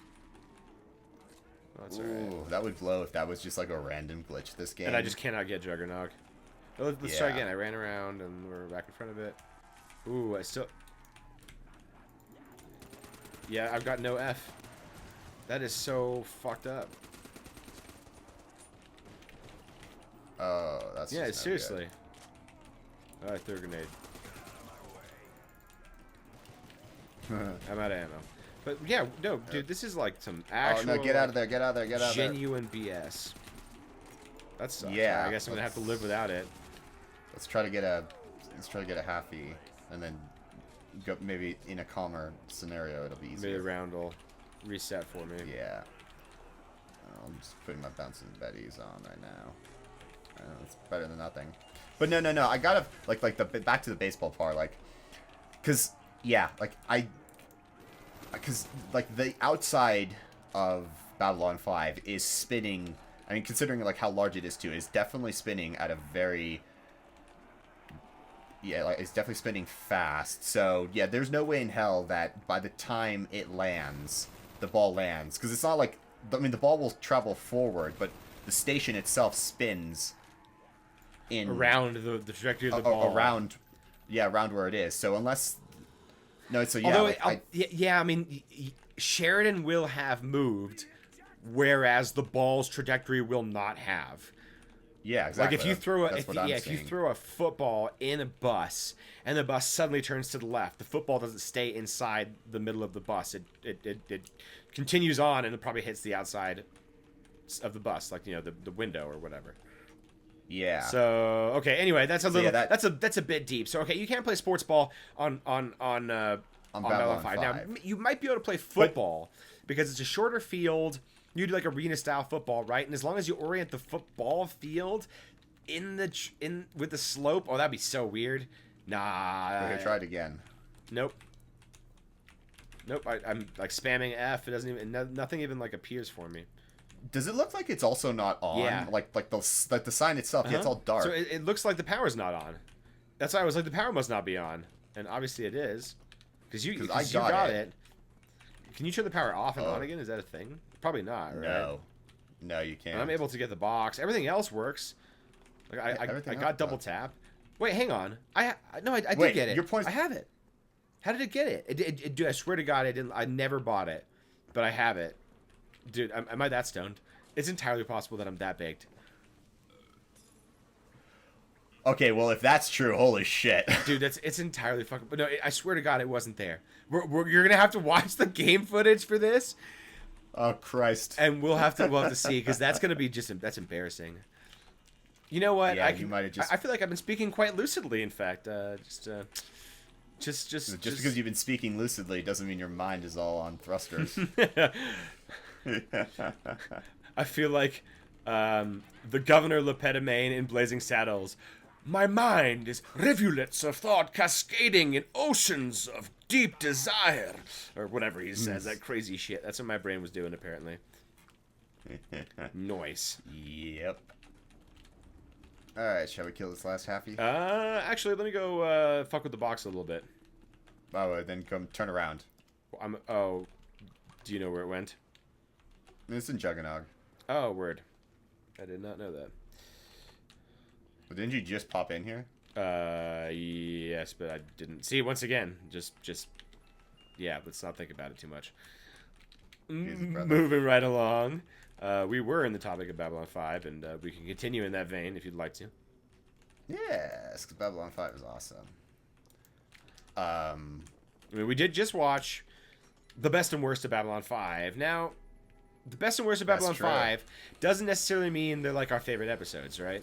Oh, that's alright. That would blow if that was just like a random glitch this game. And I just cannot get Juggernog. Let's try again. I ran around and we're back in front of it. Ooh, I still. Yeah, I've got no F. That is so fucked up. Oh, that's yeah. Seriously. I threw a grenade. I'm out of ammo. But yeah, no, dude, this is like some actual. Oh no! Get out of there! Get out of there! Get out of there! Genuine BS. That sucks. Yeah. I guess I'm gonna have to live without it. Let's try to get a halfy, and then go maybe in a calmer scenario. It'll be easier. Maybe the round will reset for me. Yeah. I'm just putting my bouncing betties on right now. It's better than nothing. But no. I gotta like the back to the baseball part, like, cause yeah, because like the outside of Babylon 5 is spinning. I mean, considering like how large it is too, is definitely spinning at a very it's definitely spinning fast. So yeah, there's no way in hell that by the time it lands, the ball lands, because it's not like the ball will travel forward, but the station itself spins in around the trajectory of the ball around where it is. So unless. No, so yeah. Although, I mean, Sheridan will have moved, whereas the ball's trajectory will not have. Yeah, exactly. Like if you throw a football in a bus and the bus suddenly turns to the left, the football doesn't stay inside the middle of the bus. It continues on and it probably hits the outside of the bus, like the window or whatever. Yeah. So okay. Anyway, that's a little. That's a bit deep. So okay, you can't play sports ball on Babylon 5. Now you might be able to play football because it's a shorter field. You do like arena style football, right? And as long as you orient the football field in with the slope, that'd be so weird. Nah. Okay, try it again. Nope. I'm like spamming F. It doesn't even. Nothing even like appears for me. Does it look like it's also not on? Yeah. Like the sign itself. Yeah, it's all dark. So it looks like the power's not on. That's why I was like, the power must not be on, and obviously it is, because you got it. Can you turn the power off and on again? Is that a thing? Probably not, right? No, you can't. And I'm able to get the box. Everything else works. Like I got double tap. Wait, hang on. I did get it. Your point. I have it. How did it get it? I swear to God, I didn't. I never bought it, but I have it. Dude, am I that stoned? It's entirely possible that I'm that baked. Okay, well, if that's true, holy shit. Dude, it's entirely fucking... But no, I swear to God, it wasn't there. You're going to have to watch the game footage for this. Oh, Christ. And we'll have to see, because that's going to be that's embarrassing. You know what? Yeah, you might have just... I feel like I've been speaking quite lucidly, in fact. Just because you've been speaking lucidly doesn't mean your mind is all on thrusters. I feel like the Governor Lepedimane in Blazing Saddles My mind is rivulets of thought cascading in oceans of deep desire. Or whatever he says, that crazy shit. That's what my brain was doing, apparently. Noise. Yep. Alright, shall we kill this last halfie? Actually, let me go fuck with the box a little bit. Oh, then come turn around. Oh, do you know where it went? It's in Juggernog. Oh, word. I did not know that. But didn't you just pop in here? Yes, but I didn't. See, once again, just, yeah, let's not think about it too much. Moving right along. We were in the topic of Babylon 5, and we can continue in that vein if you'd like to. Yes, because Babylon 5 is awesome. I mean, we did just watch the best and worst of Babylon 5. Now, the best and worst of Babylon 5 doesn't necessarily mean they're like our favorite episodes, right?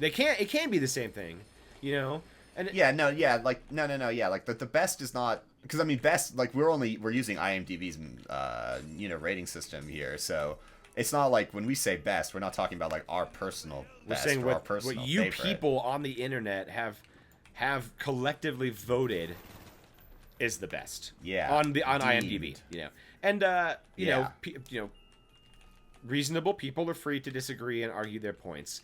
It can be the same thing, you know? And yeah, no, yeah, like no, yeah, like the best is not, because I mean best, like we're using IMDb's rating system here, so it's not like when we say best, we're not talking about like our personal best. We're saying or our personal what you favorite. people on the internet have collectively voted is the best. Yeah. On IMDb, you know. And you know, reasonable people are free to disagree and argue their points.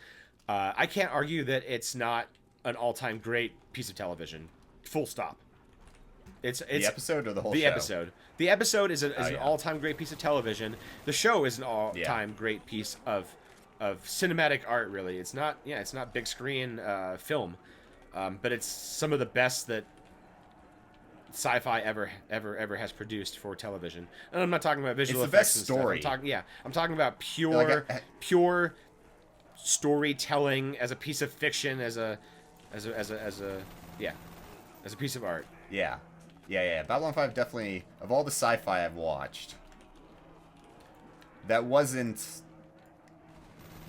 I can't argue that it's not an all-time great piece of television. Full stop. It's the episode or the whole show? The episode. The episode is an all-time great piece of television. The show is an all-time great piece of cinematic art. Really, it's not big screen film, but it's some of the best that Sci-fi ever has produced for television. And I'm not talking about visual effects. It's the best story. I'm talking about pure storytelling as a piece of fiction, as a piece of art. Yeah. Babylon 5 definitely, of all the sci-fi I've watched, that wasn't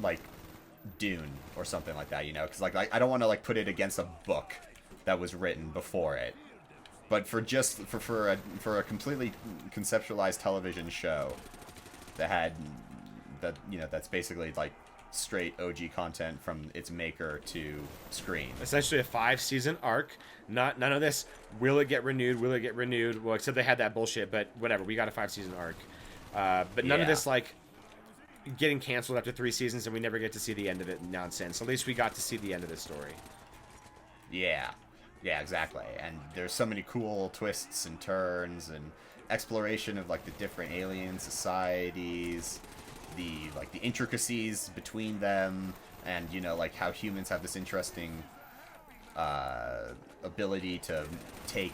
like Dune or something like that, you know, because like I don't want to like put it against a book that was written before it, but for a completely conceptualized television show that's basically like straight OG content from its maker to screen. Essentially a 5-season arc. None of this, will it get renewed? Well, except they had that bullshit, but whatever. We got a 5-season arc. But none of this, like, getting canceled after 3 seasons and we never get to see the end of it nonsense. At least we got to see the end of the story. Yeah, exactly. And there's so many cool twists and turns and exploration of, like, the different alien societies, the intricacies between them, and you know, like how humans have this interesting ability to take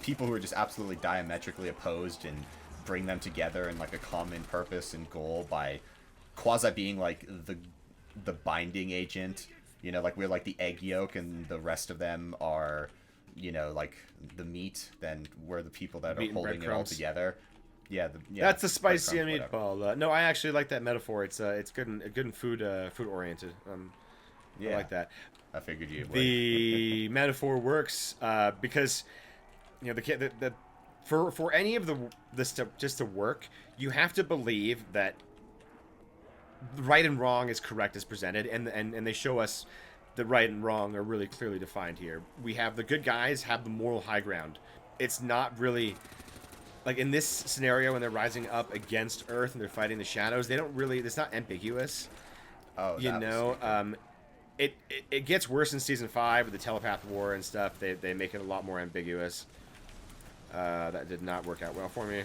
people who are just absolutely diametrically opposed and bring them together in like a common purpose and goal by quasi being like the binding agent, you know, like we're like the egg yolk and the rest of them are, you know, like the meat, then we're the people that are holding it all together. Yeah, that's the spicy meatball. No, I actually like that metaphor. It's good and food oriented. I like that. I figured you would. The metaphor works because you know for any of this to just to work, you have to believe that right and wrong is correct as presented, and they show us the right and wrong are really clearly defined here. We have the good guys have the moral high ground. It's not really. Like, in this scenario, when they're rising up against Earth and they're fighting the shadows, they don't really... It's not ambiguous. Oh, you know? It gets worse in Season 5 with the telepath war and stuff. They make it a lot more ambiguous. That did not work out well for me.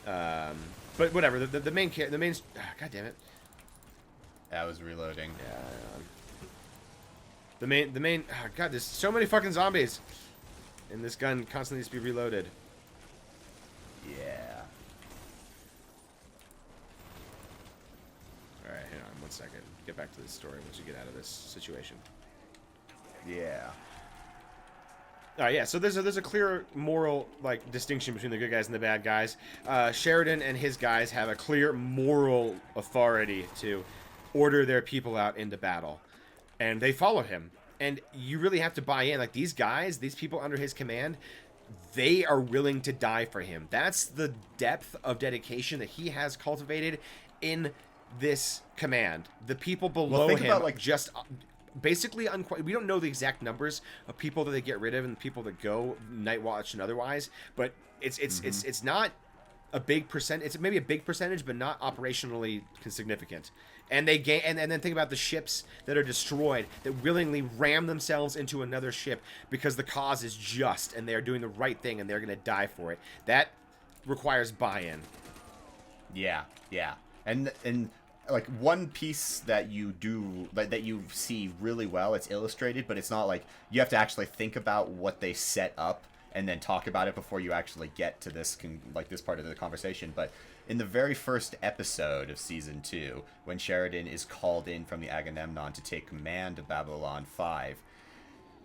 But whatever. The main... God damn it. I was reloading. Yeah. The main... Oh, God, there's so many fucking zombies. And this gun constantly needs to be reloaded. Yeah. Alright, hang on 1 second. Get back to this story once you get out of this situation. Yeah. Alright, yeah, so there's a clear moral, like, distinction between the good guys and the bad guys. Sheridan and his guys have a clear moral authority to order their people out into battle. And they follow him. And you really have to buy in. Like, these guys, these people under his command... They are willing to die for him. That's the depth of dedication that he has cultivated in this command. The people below him about, like, just basically we don't know the exact numbers of people that they get rid of and people that go Night Watch and otherwise, but it's not a big percent. It's maybe a big percentage, but not operationally significant. And they gain, and then think about the ships that are destroyed that willingly ram themselves into another ship because the cause is just and they are doing the right thing and they're going to die for it. That requires buy-in. Yeah, and like one piece that you do that you see really well, it's illustrated, but it's not like you have to actually think about what they set up and then talk about it before you actually get to this this part of the conversation. But in the very first episode of season 2, when Sheridan is called in from the Agamemnon to take command of Babylon 5,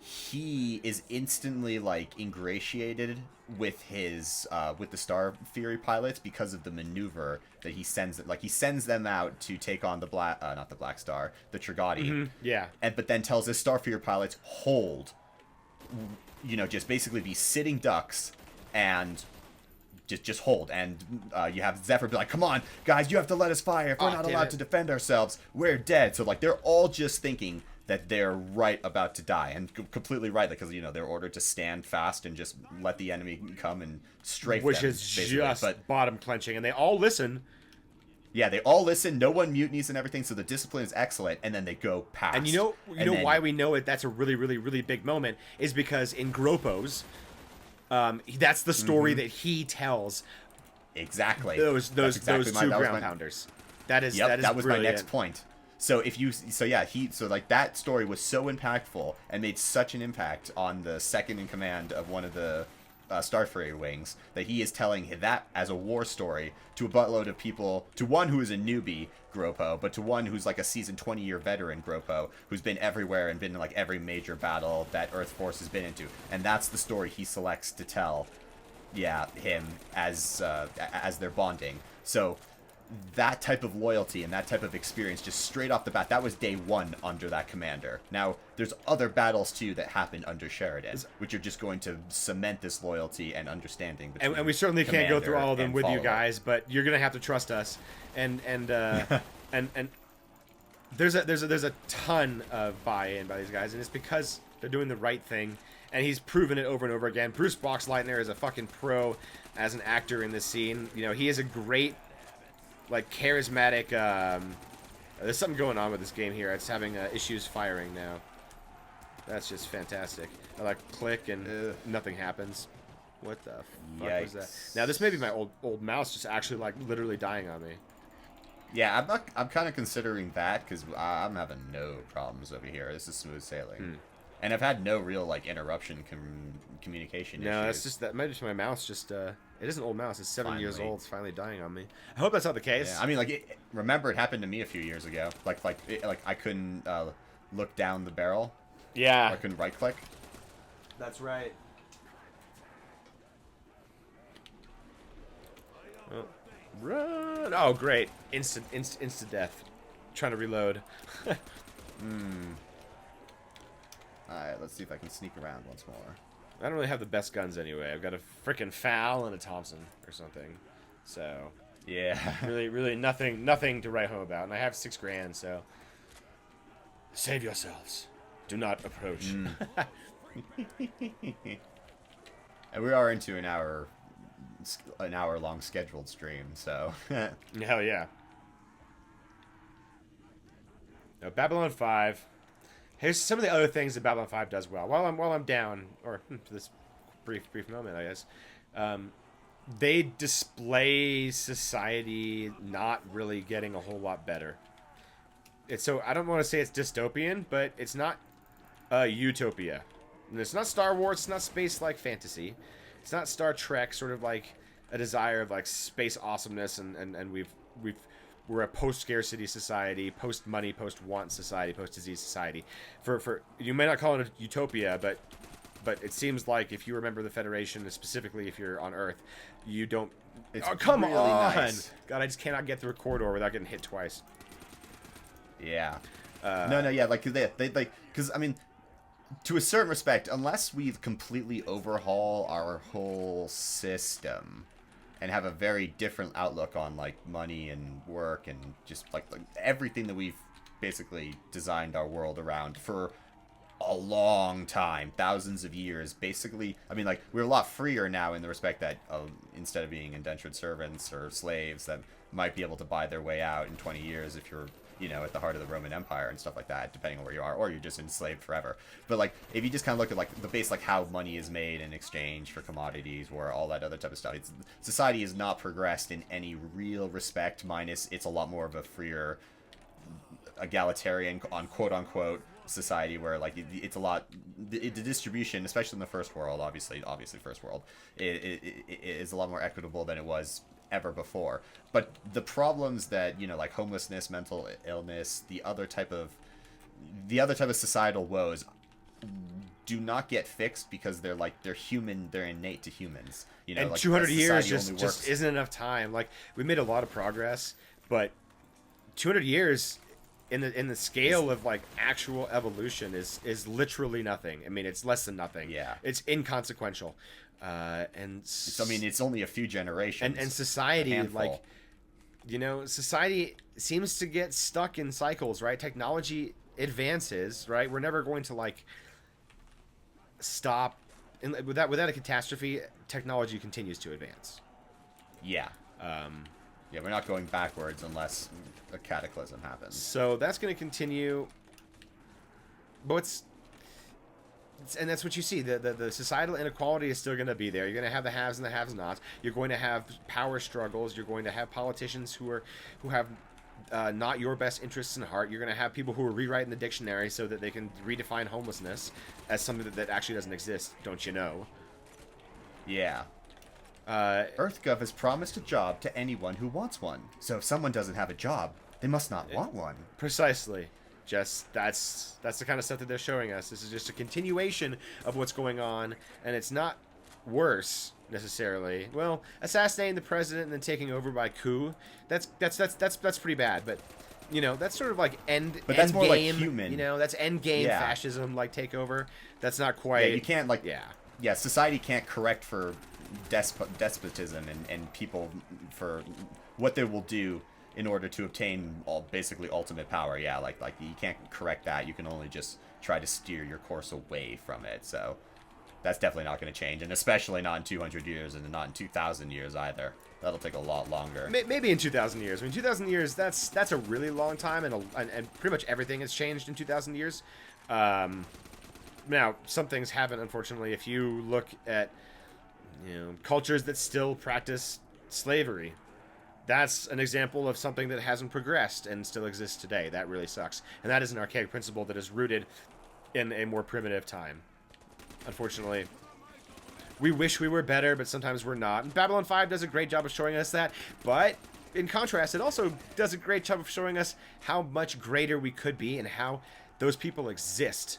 he is instantly like ingratiated with his with the Star Fury pilots because of the maneuver that he sends. Like he sends them out to take on the not the Black Star, the Trigati. Yeah. But then tells his Star Fury pilots, hold. Just basically be sitting ducks and just hold. And you have Zephyr be like, come on, guys, you have to let us fire. If we're not allowed to defend ourselves, we're dead. So like they're all just thinking that they're right about to die, and completely right, because they're ordered to stand fast and just let the enemy come and strafe them. Which is just bottom clenching, and they all listen. Yeah, they all listen. No one mutinies and everything, so the discipline is excellent. And then they go past. And you know why we know it? That's a really, really, really big moment. Is because in Gropos, that's the story that he tells. Exactly. Those two ground pounders. That is that was brilliant. my next point. So that story was so impactful and made such an impact on the second in command of one of the Starfree wings that he is telling that as a war story to a buttload of people, to one who is a newbie, Gropo, but to one who's like a seasoned 20-year veteran, Gropo, who's been everywhere and been in like every major battle that Earth Force has been into. And that's the story he selects to tell, him as they're bonding. So that type of loyalty and that type of experience, just straight off the bat, that was day one under that commander. Now, there's other battles, too, that happen under Sheridan, which are just going to cement this loyalty and understton and we certainly can't go through all of them with you guys, but you're going to have to trust us. And there's a ton of buy-in by these guys, and it's because they're doing the right thing, and he's proven it over and over again. Bruce Boxleitner is a fucking pro as an actor in this scene. He is a great, charismatic. There's something going on with this game here. It's having issues firing now. That's just fantastic. I click and nothing happens. What the fuck was that? Now this may be my old mouse just actually literally dying on me. Yeah, I'm kind of considering that because I'm having no problems over here. This is smooth sailing, and I've had no real interruption communication issues. No, that's just that. Maybe just my mouse just. It is an old mouse. It's 7 years old. It's finally dying on me. I hope that's not the case. Yeah, I mean, remember it happened to me a few years ago. I couldn't look down the barrel. Yeah. I couldn't right click. That's right. Oh. Run! Oh, great! Instant death. Trying to reload. All right, let's see if I can sneak around once more. I don't really have the best guns anyway. I've got a frickin' FAL and a Thompson or something. So yeah, really nothing to write home about. And I have $6 grand, so save yourselves. Do not approach. And we are into an hour long scheduled stream, so hell yeah. Now, Babylon 5. Here's some of the other things that Babylon 5 does well. While I'm down, or for this brief moment, I guess, they display society not really getting a whole lot better. So I don't want to say it's dystopian, but it's not a utopia. And it's not Star Wars. It's not space-like fantasy. It's not Star Trek, sort of like a desire of space awesomeness, and we're a post-scarcity society, post-money, post-want society, post-disease society. For you may not call it a utopia, but it seems like if you remember the Federation, specifically if you're on Earth, you don't. Come really on! Nice. God, I just cannot get through a corridor without getting hit twice. Yeah. Yeah. They because I mean, to a certain respect, unless we completely overhaul our whole system and have a very different outlook on money and work and just everything that we've basically designed our world around for a long time, thousands of years. Basically, I mean, like, we're a lot freer now in the respect that instead of being indentured servants or slaves that might be able to buy their way out in 20 years if you're, you know, at the heart of the Roman Empire and stuff like that, depending on where you are, or you're just enslaved forever. But, like, if you just kind of look at, like, the base, like, how money is made in exchange for commodities or all that other type of stuff, society has not progressed in any real respect, minus it's a lot more of a freer, egalitarian, on quote-unquote, society where, like, it's a lot, the distribution, especially in the first world, obviously first world, it is a lot more equitable than it was ever before. But the problems that, you know, like homelessness, mental illness, the other type of societal woes do not get fixed because they're human, they're innate to humans, you know. And like, 200 years just isn't enough time. Like, we made a lot of progress, but 200 years in the scale of, like, actual evolution is literally nothing. I mean, it's less than nothing. Yeah, it's inconsequential. I mean, it's only a few generations. And society, like, you know, society seems to get stuck in cycles, right? Technology advances, right? We're never going to, like, stop. Without a catastrophe, technology continues to advance. Yeah. Yeah, we're not going backwards unless a cataclysm happens. So that's going to continue. But and that's what you see. The societal inequality is still going to be there. You're going to have the haves and the have-nots. You're going to have power struggles. You're going to have politicians who have not your best interests in heart. You're going to have people who are rewriting the dictionary so that they can redefine homelessness as something that actually doesn't exist. Don't you know? Yeah. EarthGov has promised a job to anyone who wants one. So if someone doesn't have a job, they must not want one. Precisely. Just that's the kind of stuff that they're showing us. This is just a continuation of what's going on, and it's not worse necessarily. Well, assassinating the president and then taking over by coup, that's pretty bad. But, you know, that's sort of like that's more game, like human. You know, that's end game fascism, like takeover. That's not quite. Yeah, you can't, like, yeah, society can't correct for despotism and people for what they will do in order to obtain basically ultimate power. Yeah, like you can't correct that. You can only just try to steer your course away from it. So that's definitely not going to change, and especially not in 200 years, and not in 2,000 years either. That'll take a lot longer. Maybe in 2,000 years. I mean, 2,000 years, that's a really long time, and pretty much everything has changed in 2,000 years. Now, some things haven't, unfortunately. If you look at, you know, cultures that still practice slavery, that's an example of something that hasn't progressed and still exists today. That really sucks. And that is an archaic principle that is rooted in a more primitive time. Unfortunately, we wish we were better, but sometimes we're not. And Babylon 5 does a great job of showing us that. But in contrast, it also does a great job of showing us how much greater we could be and how those people exist.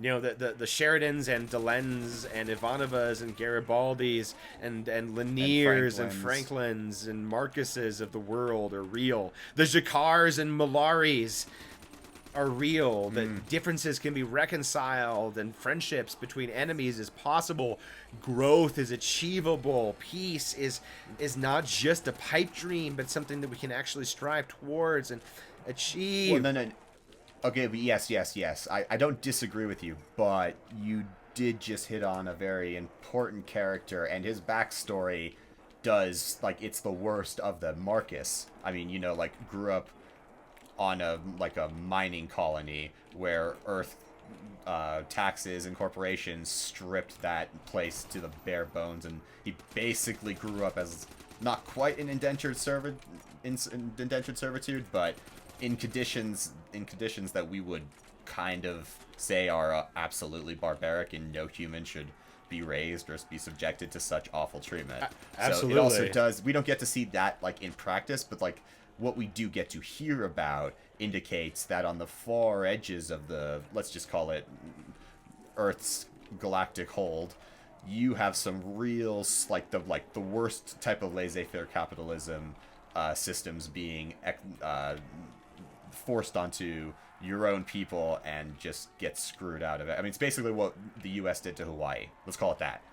You know, the Sheridans and Delens and Ivanovas and Garibaldis and Laniers and Franklins and Marcuses of the world are real. The Jakars and Malaris are real. That differences can be reconciled and friendships between enemies is possible. Growth is achievable. Peace is not just a pipe dream, but something that we can actually strive towards and achieve. Well, no. Okay, but yes. I don't disagree with you, but you did just hit on a very important character, and his backstory does, like, it's the worst of the Marcus. I mean, you know, like, grew up on a mining colony where Earth taxes and corporations stripped that place to the bare bones, and he basically grew up as not quite an indentured servitude, but in conditions that we would kind of say are absolutely barbaric, and no human should be raised or be subjected to such awful treatment. Absolutely. So it also does. We don't get to see that, like, in practice, but, like, what we do get to hear about indicates that on the far edges of the, let's just call it, Earth's galactic hold, you have some real, like the worst type of laissez-faire capitalism systems being forced onto your own people and just get screwed out of it. I mean, it's basically what the U.S. did to Hawaii. Let's call it that.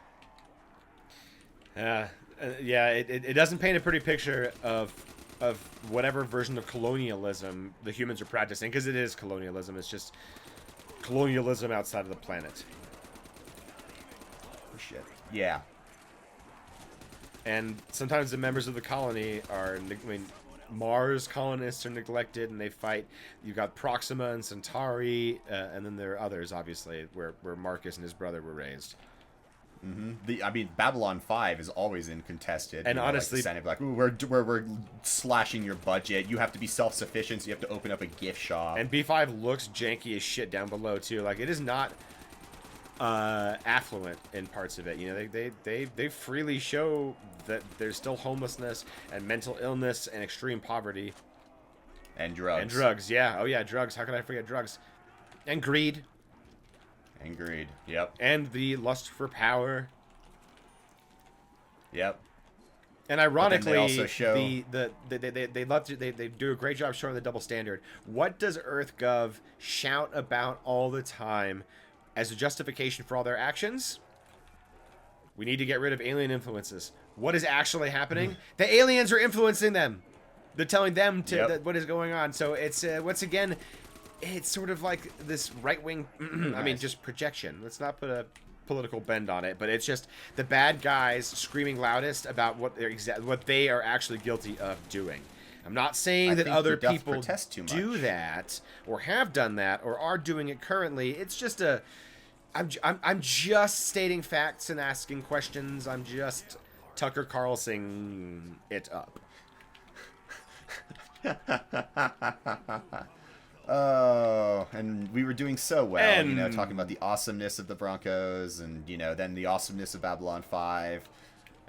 Yeah, it doesn't paint a pretty picture of of whatever version of colonialism the humans are practicing, because it is colonialism. It's just colonialism outside of the planet. Oh, shit. Yeah. And sometimes the members of the colony are, Mars colonists are neglected and they fight. You've got Proxima and Centauri, and then there are others, obviously, where Marcus and his brother were raised. I mean, Babylon 5 is always uncontested. And honestly, like, ooh, we're slashing your budget. You have to be self-sufficient, so you have to open up a gift shop. And B5 looks janky as shit down below too. Like, it is not affluent in parts of it. You know, they freely show that there's still homelessness and mental illness and extreme poverty. And drugs. And drugs, yeah. Oh yeah, drugs. How could I forget drugs? And greed. And greed. Yep. And the lust for power. Yep. And ironically, they also show they do a great job showing the double standard. What does EarthGov shout about all the time as a justification for all their actions? We need to get rid of alien influences. What is actually happening? The aliens are influencing them. They're telling them to what is going on. So it's once again, it's sort of like this right-wing, I mean, just projection. Let's not put a political bend on it, but it's just the bad guys screaming loudest about what they are actually guilty of doing. I'm not saying that other people do that or have done that or are doing it currently. It's just I'm just stating facts and asking questions. I'm just Tucker Carlson it up. Oh, and we were doing so well, you know, talking about the awesomeness of the Broncos and, you know, then the awesomeness of Babylon 5.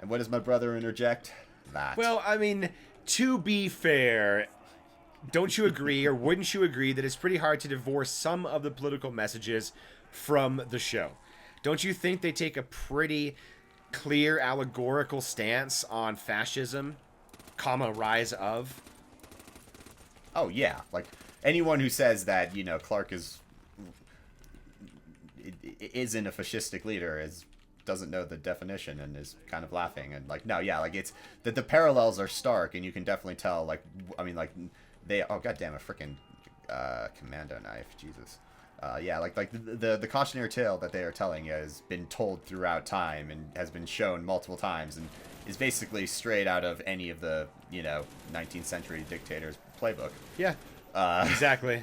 And what does my brother interject? That. Well, I mean, to be fair, don't you agree, or wouldn't you agree, that it's pretty hard to divorce some of the political messages from the show? Don't you think they take a pretty clear allegorical stance on fascism, rise of? Oh, yeah. Like, anyone who says that, you know, Clark isn't a fascistic leader doesn't know the definition and is kind of laughing. And, like, no, yeah, like, it's that the parallels are stark, and you can definitely tell, like, I mean, like, oh, goddamn, a freaking commando knife, Jesus. Yeah, like the cautionary tale that they are telling has been told throughout time and has been shown multiple times and is basically straight out of any of the, you know, 19th century dictator's playbook. Yeah, exactly.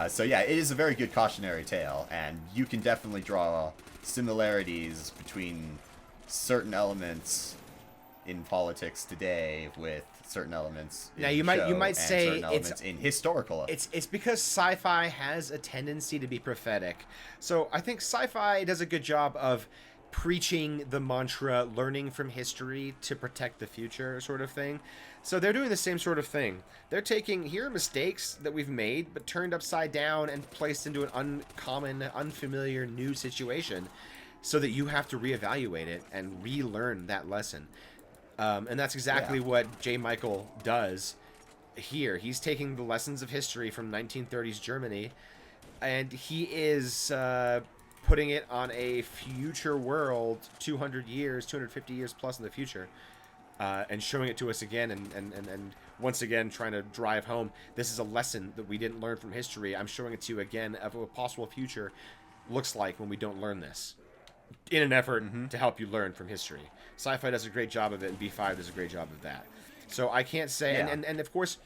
So yeah, it is a very good cautionary tale, and you can definitely draw similarities between certain elements in politics today with certain elements in now you might say it's in historical. It's because sci-fi has a tendency to be prophetic. So I think sci-fi does a good job of preaching the mantra learning from history to protect the future sort of thing. So they're doing the same sort of thing. They're taking, here are mistakes that we've made but turned upside down and placed into an uncommon, unfamiliar new situation so that you have to reevaluate it and relearn that lesson. And that's exactly what J. Michael does here. He's taking the lessons of history from 1930s Germany, and he is putting it on a future world, 250 years plus in the future, and showing it to us again, and once again trying to drive home, this is a lesson that we didn't learn from history. I'm showing it to you again of what a possible future looks like when we don't learn this, in an effort to help you learn from history. Sci-fi does a great job of it, and B5 does a great job of that. So I can't say, and of course,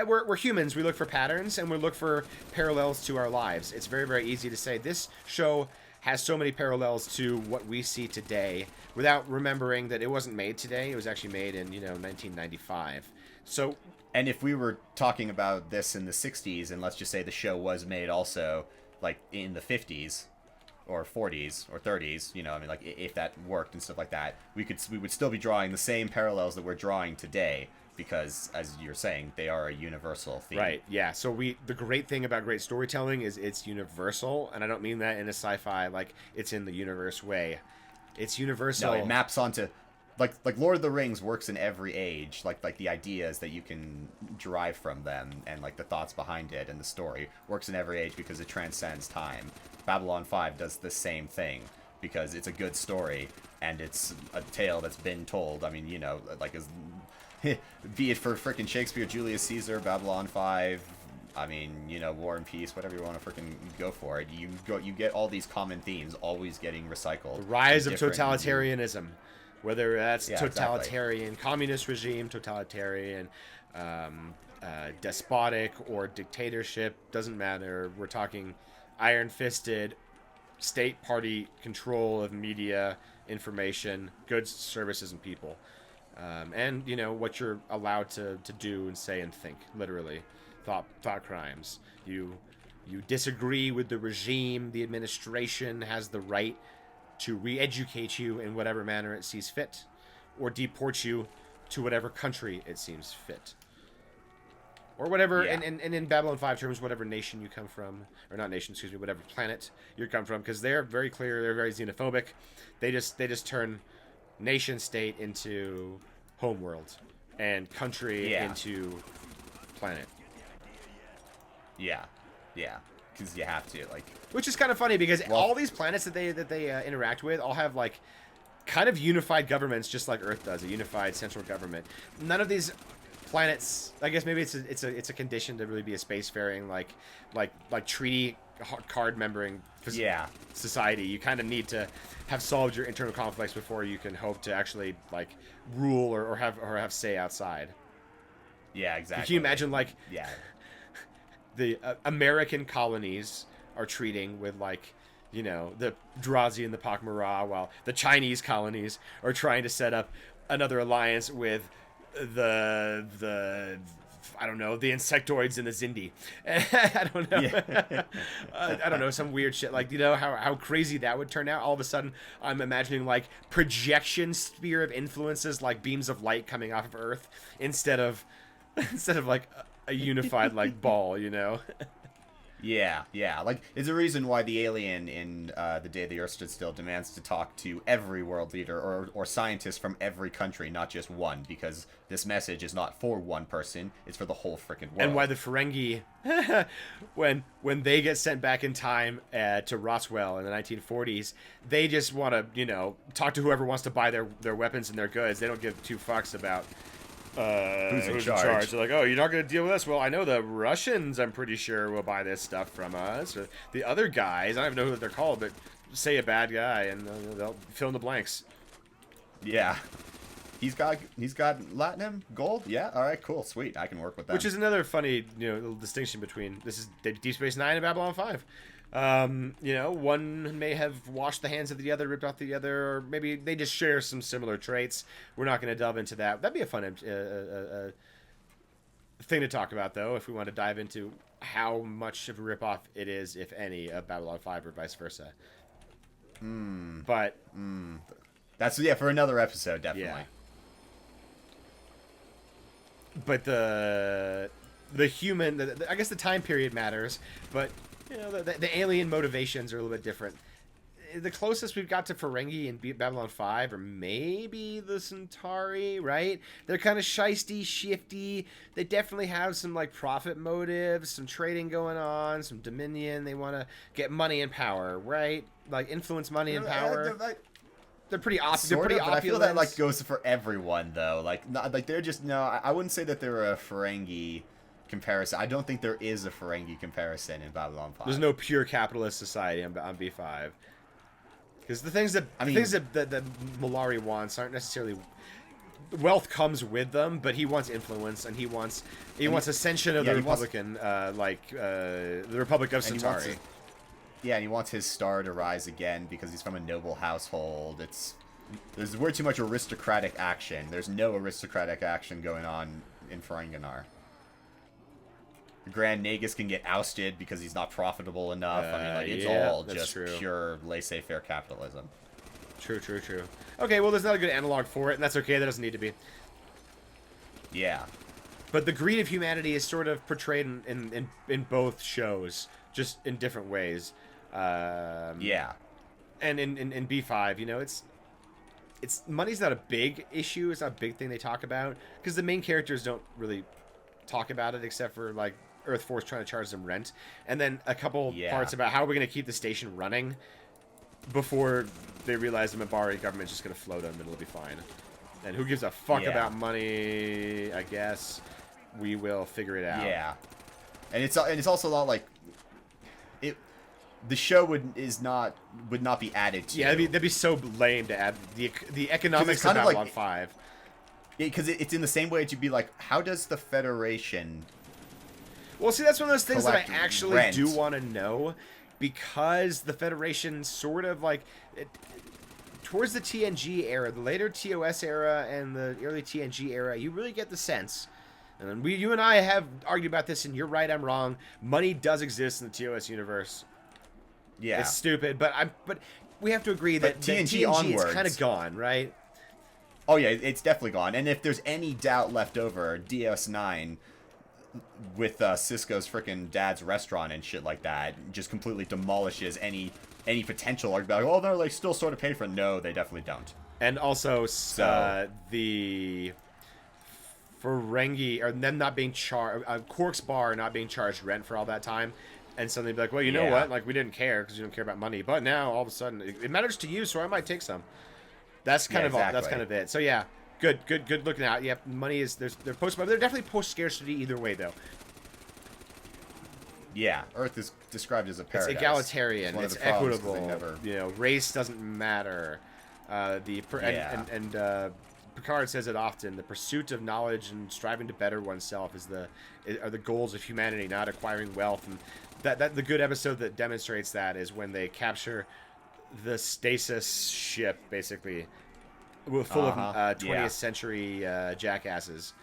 we're humans. We look for patterns, and we look for parallels to our lives. It's very, very easy to say this show has so many parallels to what we see today without remembering that it wasn't made today. It was actually made in, 1995. So, and if we were talking about this in the 60s, and let's just say the show was made also, like, in the 50s, or 40s or 30s, I mean, like, if that worked and stuff like that, we would still be drawing the same parallels that we're drawing today, because, as you're saying, they are a universal theme. Right, yeah. So the great thing about great storytelling is it's universal, and I don't mean that in a sci-fi, like, it's in the universe way. It's universal. No, it maps onto, like Lord of the Rings works in every age, like the ideas that you can derive from them, and, like, the thoughts behind it, and the story works in every age because it transcends time. Babylon 5 does the same thing because it's a good story and it's a tale that's been told. I mean, like, as be it for frickin' Shakespeare, Julius Caesar, Babylon 5, I mean, War and Peace, whatever you want to frickin' go for it. You get all these common themes always getting recycled. The rise of totalitarianism, whether that's totalitarian exactly. communist regime, totalitarian despotic or dictatorship, doesn't matter. We're talking iron-fisted state party control of media, information, goods, services, and people. And what you're allowed to do and say and think, literally, thought crimes. You disagree with the regime. The administration has the right to re-educate you in whatever manner it sees fit, or deport you to whatever country it seems fit, or whatever. Yeah. And in Babylon 5 terms, whatever nation you come from, or not nation, excuse me, whatever planet you come from, because they're very clear. They're very xenophobic. They just turn nation state into homeworld, and country into planet. Yeah, because you have to, which is kind of funny, because all these planets that they interact with all have kind of unified governments, just like Earth does, a unified central government. None of these planets, I guess maybe it's a condition to really be a spacefaring like treaty card membering society. You kind of need to have solved your internal conflicts before you can hope to actually rule or have say outside. Yeah, exactly. Can you imagine the American colonies are treating with the Drazi and the Pakmara, while the Chinese colonies are trying to set up another alliance with the I don't know, the insectoids and the Zindi. I don't know. Yeah. I don't know, some weird shit. How crazy that would turn out. All of a sudden, I'm imagining projection sphere of influences, like beams of light coming off of Earth, instead of a unified ball, Yeah. It's a reason why the alien in The Day the Earth Stood Still demands to talk to every world leader or scientist from every country, not just one, because this message is not for one person, it's for the whole frickin' world. And why the Ferengi, when they get sent back in time to Roswell in the 1940s, they just want to, talk to whoever wants to buy their weapons and their goods. They don't give two fucks about who's in charge. They're like, oh, you're not going to deal with us? Well, I know the Russians, I'm pretty sure, will buy this stuff from us. Or the other guys, I don't even know who they're called, but say a bad guy and they'll fill in the blanks. Yeah. He's got platinum, gold. Yeah, all right, cool, sweet. I can work with that. Which is another funny, little distinction between this is Deep Space Nine and Babylon 5. One may have washed the hands of the other, ripped off the other, or maybe they just share some similar traits. We're not going to delve into that. That'd be a fun thing to talk about, though, if we want to dive into how much of a ripoff it is, if any, of Babylon 5 or vice versa. But that's for another episode, definitely. Yeah. But the human, I guess the time period matters, but the alien motivations are a little bit different. The closest we've got to Ferengi in Babylon 5 or maybe the Centauri, right? They're kind of shisty, shifty. They definitely have some profit motives, some trading going on, some dominion. They want to get money and power, right? Influence, money, and power. They're pretty opulent. But I feel that goes for everyone though. They're just I wouldn't say that they're a Ferengi comparison. I don't think there is a Ferengi comparison in Babylon 5. There's no pure capitalist society on B5. Because the things that Malari wants aren't necessarily wealth comes with them, but he wants influence and he wants ascension of the Republican the Republic of Centauri. And he wants his star to rise again because he's from a noble household. There's way too much aristocratic action. There's no aristocratic action going on in Ferenginar. Grand Nagus can get ousted because he's not profitable enough. It's all just pure laissez-faire capitalism. True. Okay, well, there's not a good analog for it, and that's okay. That doesn't need to be. Yeah. But the greed of humanity is sort of portrayed in both shows, just in different ways. Yeah. And in B5, it's money's not a big issue. It's not a big thing they talk about because the main characters don't really talk about it except for Earth Force trying to charge them rent, and then a couple parts about how we're going to keep the station running before they realize the Mabari government's just going to float them and it'll be fine. And who gives a fuck Yeah. about money? I guess we will figure it out. Yeah, and it's also not like it. The show would not be added to. Yeah, that'd be so lame to add the economics of kind of Babylon like- 5. Because it's in the same way to be like, how does the Federation? Well, see, that's one of those things that I collect actually rent? do want to know, because the Federation sort of like towards the TNG era, the later TOS era, and the early TNG era, you really get the sense. And you and I have argued about this, and you're right, I'm wrong. Money does exist in the TOS universe. Yeah, It's stupid, but we have to agree that But TNG TNG is onwards- kind of gone, right? Oh yeah, it's definitely gone. And if there's any doubt left over, DS9 with Cisco's freaking dad's restaurant and shit like that just completely demolishes any potential argument. Like, oh, they're like still sort of paid for it. No, they definitely don't. And also the Ferengi, or them not being charged, Quark's bar not being charged rent for all that time. And suddenly be like, well, you know Yeah. what? Like, we didn't care because you don't care about money. But now, all of a sudden, it matters to you, so I might take some. That's kind of all, that's exactly. kind of it. So yeah, good looking out. Yep, money is they're post, but they're definitely post scarcity either way though. Yeah, Earth is described as a It's paradise. egalitarian. one of It's the problems, 'cause equitable. they never- You know, race doesn't matter. Yeah. And Picard says it often. The pursuit of knowledge and striving to better oneself are the goals of humanity, not acquiring wealth. And that the good episode that demonstrates that is when they capture the stasis ship, basically, full of 20th Yeah. century jackasses.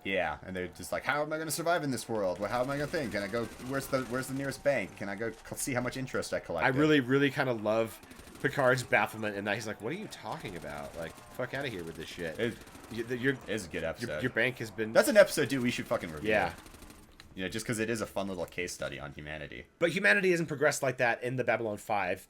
Yeah, and they're just like, how am I going to survive in this world? Well, how am I going to think? Can I go? Where's the nearest bank? Can I go see how much interest I collect? I really kind of love Picard's bafflement in that he's like, "What are you talking about? Like, fuck out of here with this shit." It's a good episode. Your bank has been. That's an episode, dude. We should fucking review. Yeah. You know, just because it is a fun little case study on humanity. But humanity isn't progressed like that in the Babylon 5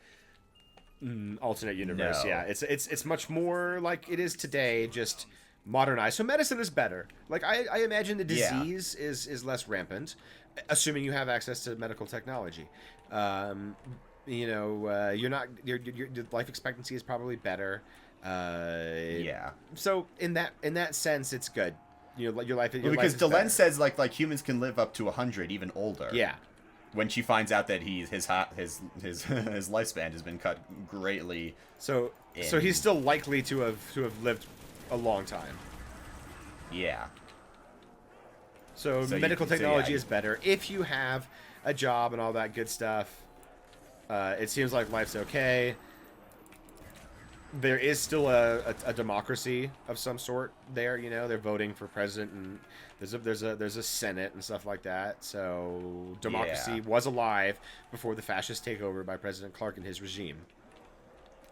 alternate universe. No. Yeah, it's much more like it is today, just modernized. So medicine is better. Like I imagine the Yeah. disease is less rampant, assuming you have access to medical technology. You're not your life expectancy is probably better. Yeah. So in that sense, it's good. Your life. Your Well, because life is Delenn better. says like humans can live up to 100, even older. Yeah. When she finds out that his lifespan has been cut greatly. So he's still likely to have lived a long time. Yeah. So medical technology is better if you have a job and all that good stuff. It seems like life's okay. There is still a democracy of some sort there. You know, they're voting for president, and there's a senate and stuff like that. So democracy was alive before the fascist takeover by President Clark and his regime.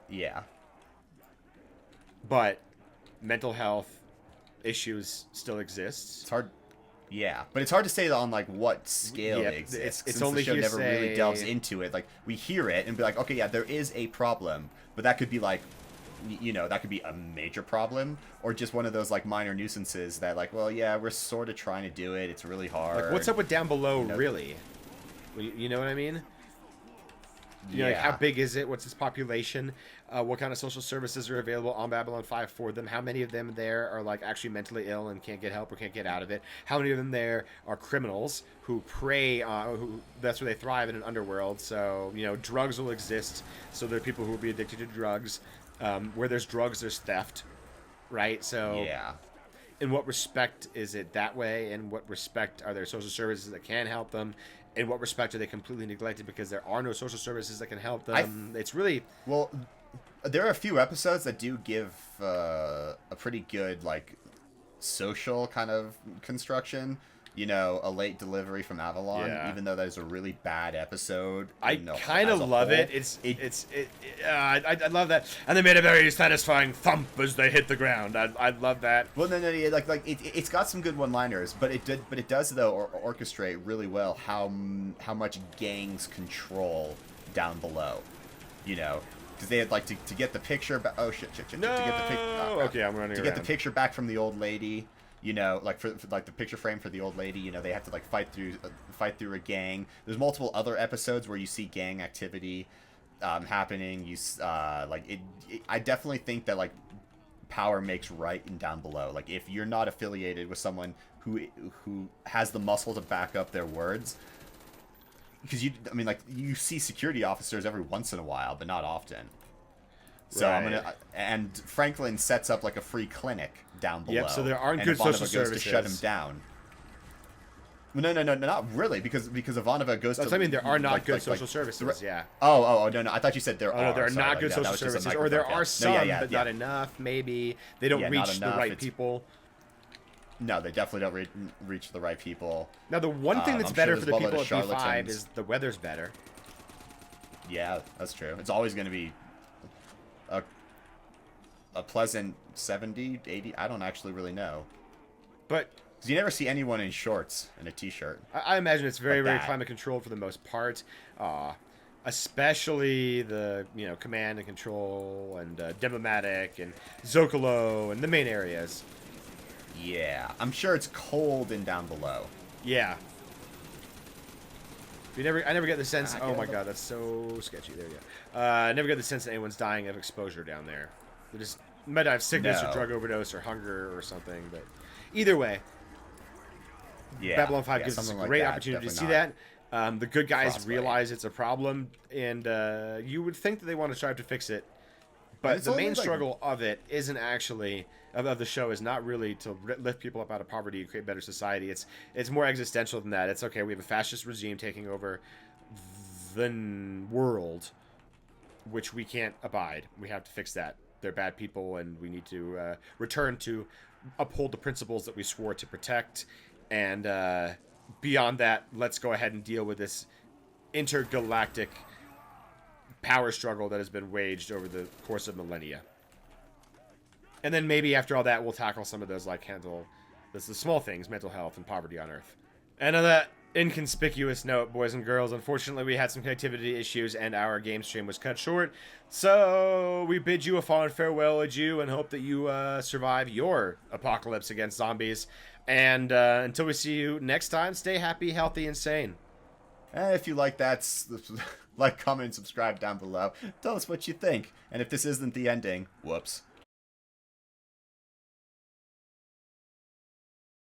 Yeah. But mental health issues still exists. It's hard. Yeah, but it's hard to say on like what scale Yeah, it exists. it's since only the show never really hearsay. delves into it. Like we hear it and be like, okay, yeah, there is a problem, but that could be like, you know, that could be a major problem or just one of those like minor nuisances that like, well, yeah, we're sort of trying to do it. It's really hard. Like, what's up with down below, know, really? You know what I mean? You know, like, how big is it? What's its population? What kind of social services are available on Babylon 5 for them? How many of them there are like actually mentally ill and can't get help or can't get out of it? How many of them there are criminals who prey who that's where they thrive in an underworld? So, you know, drugs will exist. So there are people who will be addicted to drugs. Where there's drugs, there's theft, right? So Yeah. in what respect is it that way? In what respect are there social services that can help them? In what respect are they completely neglected because there are no social services that can help them? It's really... Well, there are a few episodes that do give a pretty good like social kind of construction. You know, A Late Delivery from Avalon, Yeah. even though that is a really bad episode. I you know, kind as of a love whole. it. I love that, and they made a very satisfying thump as they hit the ground. I love that. Well, no, yeah, like it's got some good one-liners, but it does though orchestrate really well how much gangs control down below, you know, because they had like to get the picture. Oh shit! No. To get the Okay, I'm running to get the around. picture back from the old lady. You know, like for like the picture frame for the old lady, you know, they have to like fight through a gang. There's multiple other episodes where you see gang activity happening. I definitely think that like power makes right in down below. Like, if you're not affiliated with someone who has the muscle to back up their words, because you see security officers every once in a while, but not often. So Right. and Franklin sets up like a free clinic down below. Yep, so there aren't and good Ivanova social goes services. to shut him down. No, not really, because Ivanova goes That's to. what I mean. There are not like- good like- social like- services. Yeah. Oh, no, I thought you said there are. Oh no, there are Sorry, not like, good yeah, social that was just a services, or there microphone are fail. some, No, yeah, but not enough. Maybe they don't Yeah, not reach the enough. right It's- people. No, they definitely don't reach the right people. Now, the one thing that's I'm better sure for the there's well people that at B5 charlatans. is the weather's better. Yeah, that's true. It's always going to be a pleasant 70, 80. I don't actually really know. But Because you never see anyone in shorts and a t-shirt. I imagine it's very, Like very that. climate controlled for the most part. Especially the command and control and Diplomatic and Zocalo and the main areas. Yeah, I'm sure it's cold and down below. Yeah. I never get the sense. I Oh get my it. god, that's so sketchy. There you go. I never get the sense that anyone's dying of exposure down there. They just might have sickness or No. drug overdose or hunger or something. But either way, Yeah, Babylon 5 yeah, gives us a something like great that, opportunity to see definitely that. The good guys Frostbite. realize it's a problem, and you would think that they want to strive to fix it. But It's the only main like- struggle of it isn't actually of the show is not really to lift people up out of poverty and create a better society. It's more existential than that. It's okay. We have a fascist regime taking over the world, which we can't abide. We have to fix that. They're bad people, and we need to return to uphold the principles that we swore to protect. And beyond that, let's go ahead and deal with this intergalactic power struggle that has been waged over the course of millennia. And then maybe after all that, we'll tackle some of those, like handle the small things, mental health and poverty on Earth. And on that inconspicuous note, boys and girls, unfortunately we had some connectivity issues and our game stream was cut short. So we bid you a fond farewell adieu and hope that you survive your apocalypse against zombies. And until we see you next time, stay happy, healthy, and sane. And if you like that, like, comment, and subscribe down below. Tell us what you think. And if this isn't the ending, whoops.